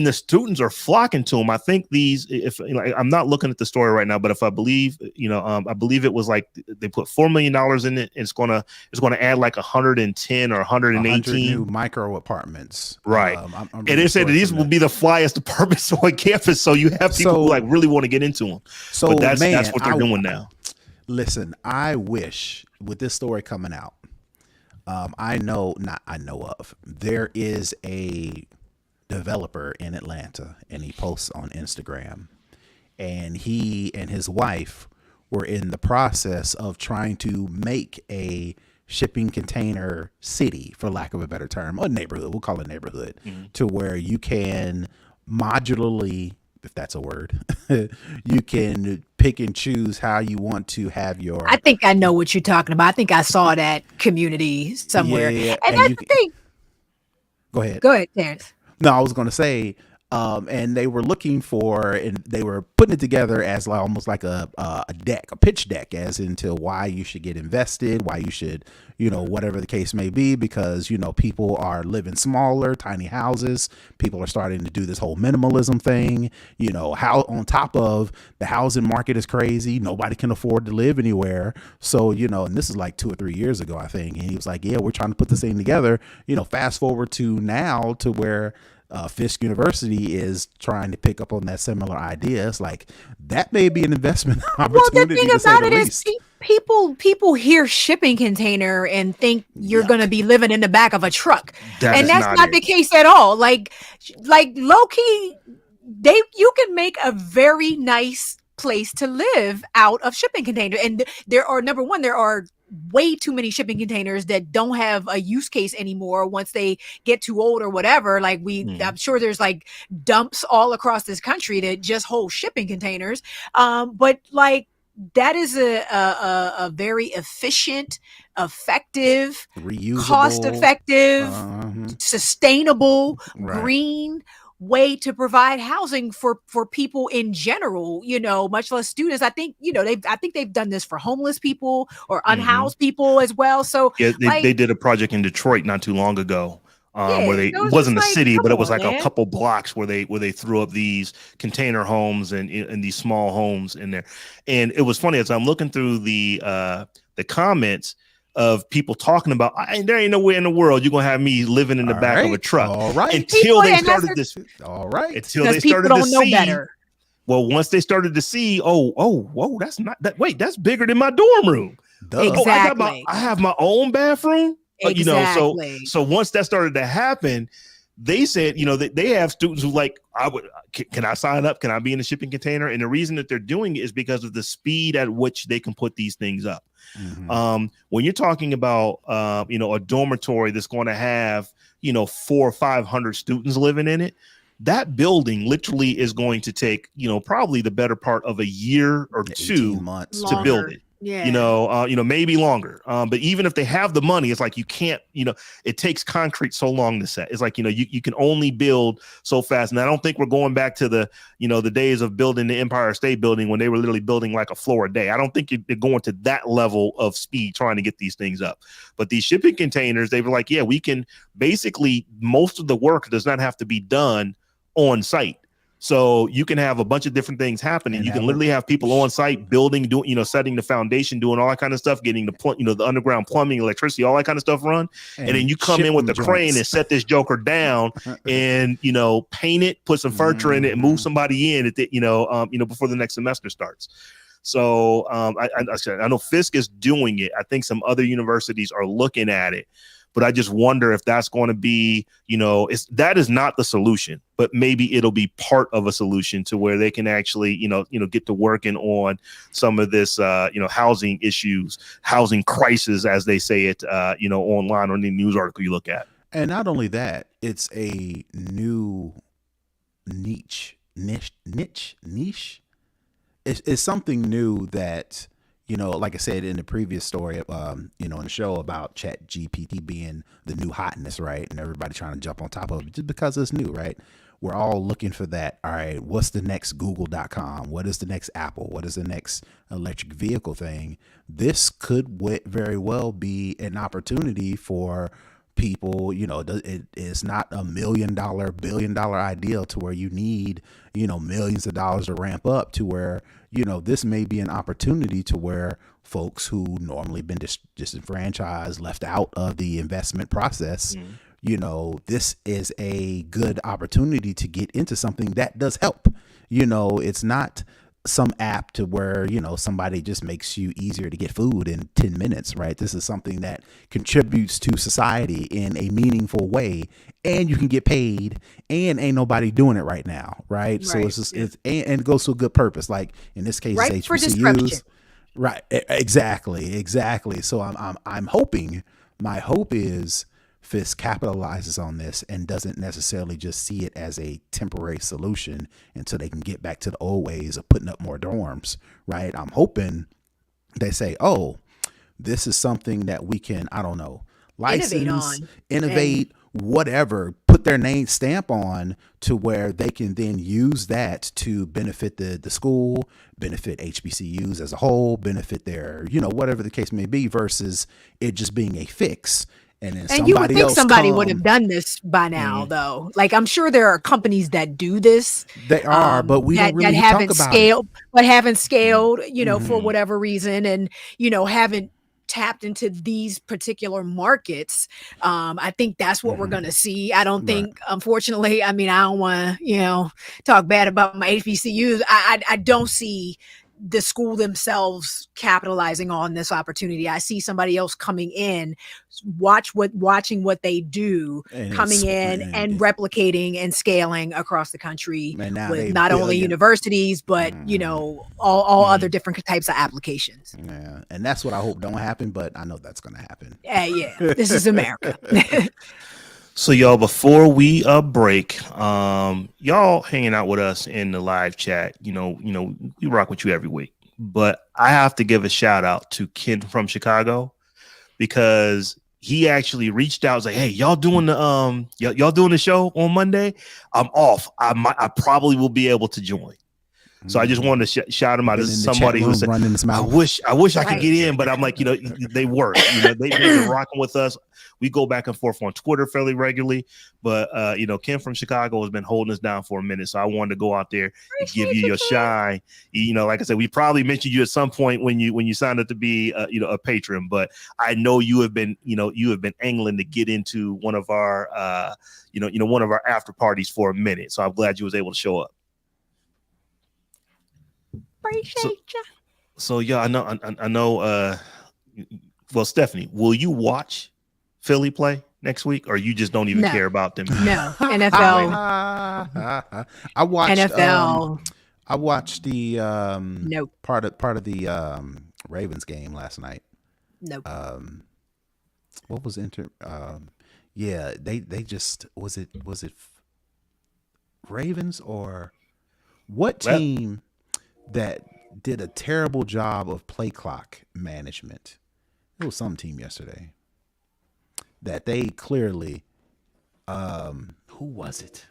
the students are flocking to them. I think these, if I'm not looking at the story right now, but if I believe, I believe it was like they put $4 million in it. It's gonna add like 110 or 118 new micro apartments, right? I'm and they said that these will be the flyest apartments on campus, so you have people who like really want to get into them. So but that's what they're doing now. Listen, I wish with this story coming out, there is a developer in Atlanta, and he posts on Instagram, and he and his wife were in the process of trying to make a shipping container city, for lack of a better term, a neighborhood, we'll call it neighborhood, to where you can modularly, if that's a word, you can pick and choose how you want to have your. I think I know what you're talking about. I think I saw that community somewhere. Yeah, and that's the thing. Go ahead. Go ahead, Terrence. No, I was going to say, and they were looking for, and they were putting it together as like almost like a deck, a pitch deck, as into why you should get invested, why you should, whatever the case may be, because, people are living smaller, tiny houses. People are starting to do this whole minimalism thing, how on top of the housing market is crazy. Nobody can afford to live anywhere. So, and this is like 2 or 3 years ago, I think. And he was like, yeah, we're trying to put this thing together, fast forward to now to where Fisk University is trying to pick up on that similar idea. It's like that may be an investment opportunity. Well, the thing about it is people hear shipping container and think you're going to be living in the back of a truck, and that's not the case at all. Like low key, you can make a very nice place to live out of shipping container, and there are way too many shipping containers that don't have a use case anymore once they get too old or whatever. Like I'm sure there's like dumps all across this country that just hold shipping containers. But like that is a very efficient, effective, reusable, cost-effective, sustainable, green way to provide housing for people in general, much less students. I think they've done this for homeless people or unhoused people as well. So yeah, they did a project in Detroit not too long ago, where it wasn't a city, but it was like a couple blocks where they threw up these container homes and these small homes in there. And it was funny as I'm looking through the comments of people talking about, there ain't nowhere in the world you're gonna have me living in the back of a truck. All right. Until they started this. All right. Until they started to see. Better. Well, once they started to see, whoa, that's not that. Wait, that's bigger than my dorm room. Exactly. I have my own bathroom. Exactly. So once that started to happen, they said, they have students who like, can I sign up? Can I be in a shipping container? And the reason that they're doing it is because of the speed at which they can put these things up. When you're talking about, a dormitory that's going to have, 400 or 500 students living in it, that building literally is going to take, probably the better part of a year or 2 months to build it. Yeah. Maybe longer. But even if they have the money, it's like you can't, it takes concrete so long to set. It's like, you can only build so fast. And I don't think we're going back to the, the days of building the Empire State Building when they were literally building like a floor a day. I don't think they're going to that level of speed trying to get these things up. But these shipping containers, they were like, yeah, we can basically, most of the work does not have to be done on site. So you can have a bunch of different things happening. You can literally have people on site building, doing, setting the foundation, doing all that kind of stuff, getting the underground plumbing, electricity, all that kind of stuff run. And then you come in with the crane and set this joker down and, paint it, put some furniture in it and move somebody in before the next semester starts. So I know Fisk is doing it. I think some other universities are looking at it. But I just wonder if that's going to be, that is not the solution, but maybe it'll be part of a solution to where they can actually, get to working on some of this, housing issues, housing crisis, as they say it, online on the news article you look at. And not only that, it's a new niche. It's something new that, like I said in the previous story, in the show about Chat GPT being the new hotness, right? And everybody trying to jump on top of it just because it's new, right? We're all looking for that. All right, what's the next Google.com? What is the next Apple? What is the next electric vehicle thing? This could very well be an opportunity for people. It is not a $1 million, $1 billion idea to where you need, millions of dollars to ramp up to where, this may be an opportunity to where folks who normally been disenfranchised, left out of the investment process, this is a good opportunity to get into something that does help. It's not some app to where, somebody just makes you easier to get food in 10 minutes, right? This is something that contributes to society in a meaningful way, and you can get paid, and ain't nobody doing it right now, right? So it's just, and it goes to a good purpose. Like in this case, right, it's for disruption. Right. Exactly. So I'm hoping, my hope is Fisk capitalizes on this and doesn't necessarily just see it as a temporary solution until they can get back to the old ways of putting up more dorms, right? I'm hoping they say, oh, this is something that we can, I don't know, license, innovate, whatever, put their name stamp on to where they can then use that to benefit the school, benefit HBCUs as a whole, benefit their, whatever the case may be, versus it just being a fix. And you would think somebody would have done this by now, though. Like, I'm sure there are companies that do this. They are, but we don't really talk about scaled, it. But haven't scaled, for whatever reason, and haven't tapped into these particular markets. I think that's what we're going to see. I don't think, unfortunately, I don't want to, talk bad about my HBCUs. I don't see the school themselves capitalizing on this opportunity. I see somebody else coming in, watching what they do, coming in and replicating and scaling across the country with not only universities, but all other different types of applications. Yeah, and that's what I hope don't happen, but I know that's going to happen. Yeah, this is America. So y'all, before we break, y'all hanging out with us in the live chat, we rock with you every week. But I have to give a shout out to Ken from Chicago, because he actually reached out and was like, hey, y'all doing the y'all doing the show on Monday? I'm off. I probably will be able to join. So I just wanted to shout him out as somebody who said, I wish I could get in, but I'm like, they work. They've been rocking with us. We go back and forth on Twitter fairly regularly, but Ken from Chicago has been holding us down for a minute. So I wanted to go out there and give you your shine. Like I said, we probably mentioned you at some point when you signed up to be a patron, but I know you have been angling to get into one of our one of our after parties for a minute. So I'm glad you was able to show up. Appreciate you. So yeah, I know. Well, Stephanie, will you watch Philly play next week, or you just don't even care about them? No, NFL. I watched NFL. I watched the nope. part of the Ravens game last night. Nope. What was yeah, they just was it Ravens or what team that did a terrible job of play clock management? It was some team yesterday that they clearly who was it?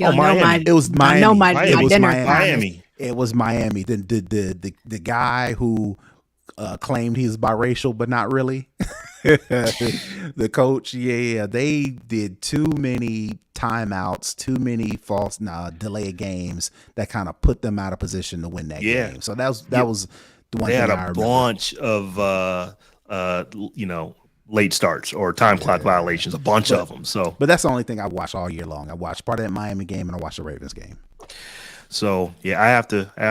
Miami. It was Miami. I know Miami. It was Miami. The guy who claimed he was biracial, but not really. The coach, they did too many timeouts, too many false delay games that kind of put them out of position to win that game. So that was the one. They had a bunch of late starts or time clock violations, a bunch of them. So, but that's the only thing I watched all year long. I watched part of that Miami game and I watched the Ravens game. So yeah, I have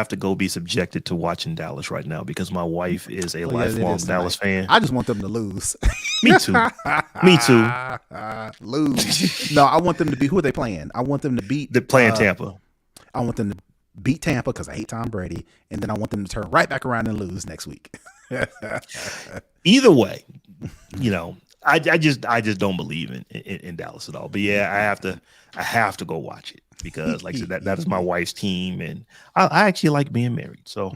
to go be subjected to watching Dallas right now because my wife is a lifelong Dallas fan. I just want them to lose. Me too. Lose. No, I want them to be. Who are they playing? I want them to beat. They're playing Tampa. I want them to beat Tampa because I hate Tom Brady, and then I want them to turn right back around and lose next week. Either way, I just don't believe in Dallas at all. But yeah, I have to go watch it because, like I said, that is my wife's team, and I actually like being married. So,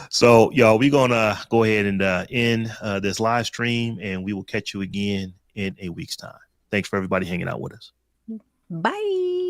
so y'all, we're gonna go ahead and end this live stream, and we will catch you again in a week's time. Thanks for everybody hanging out with us. Bye.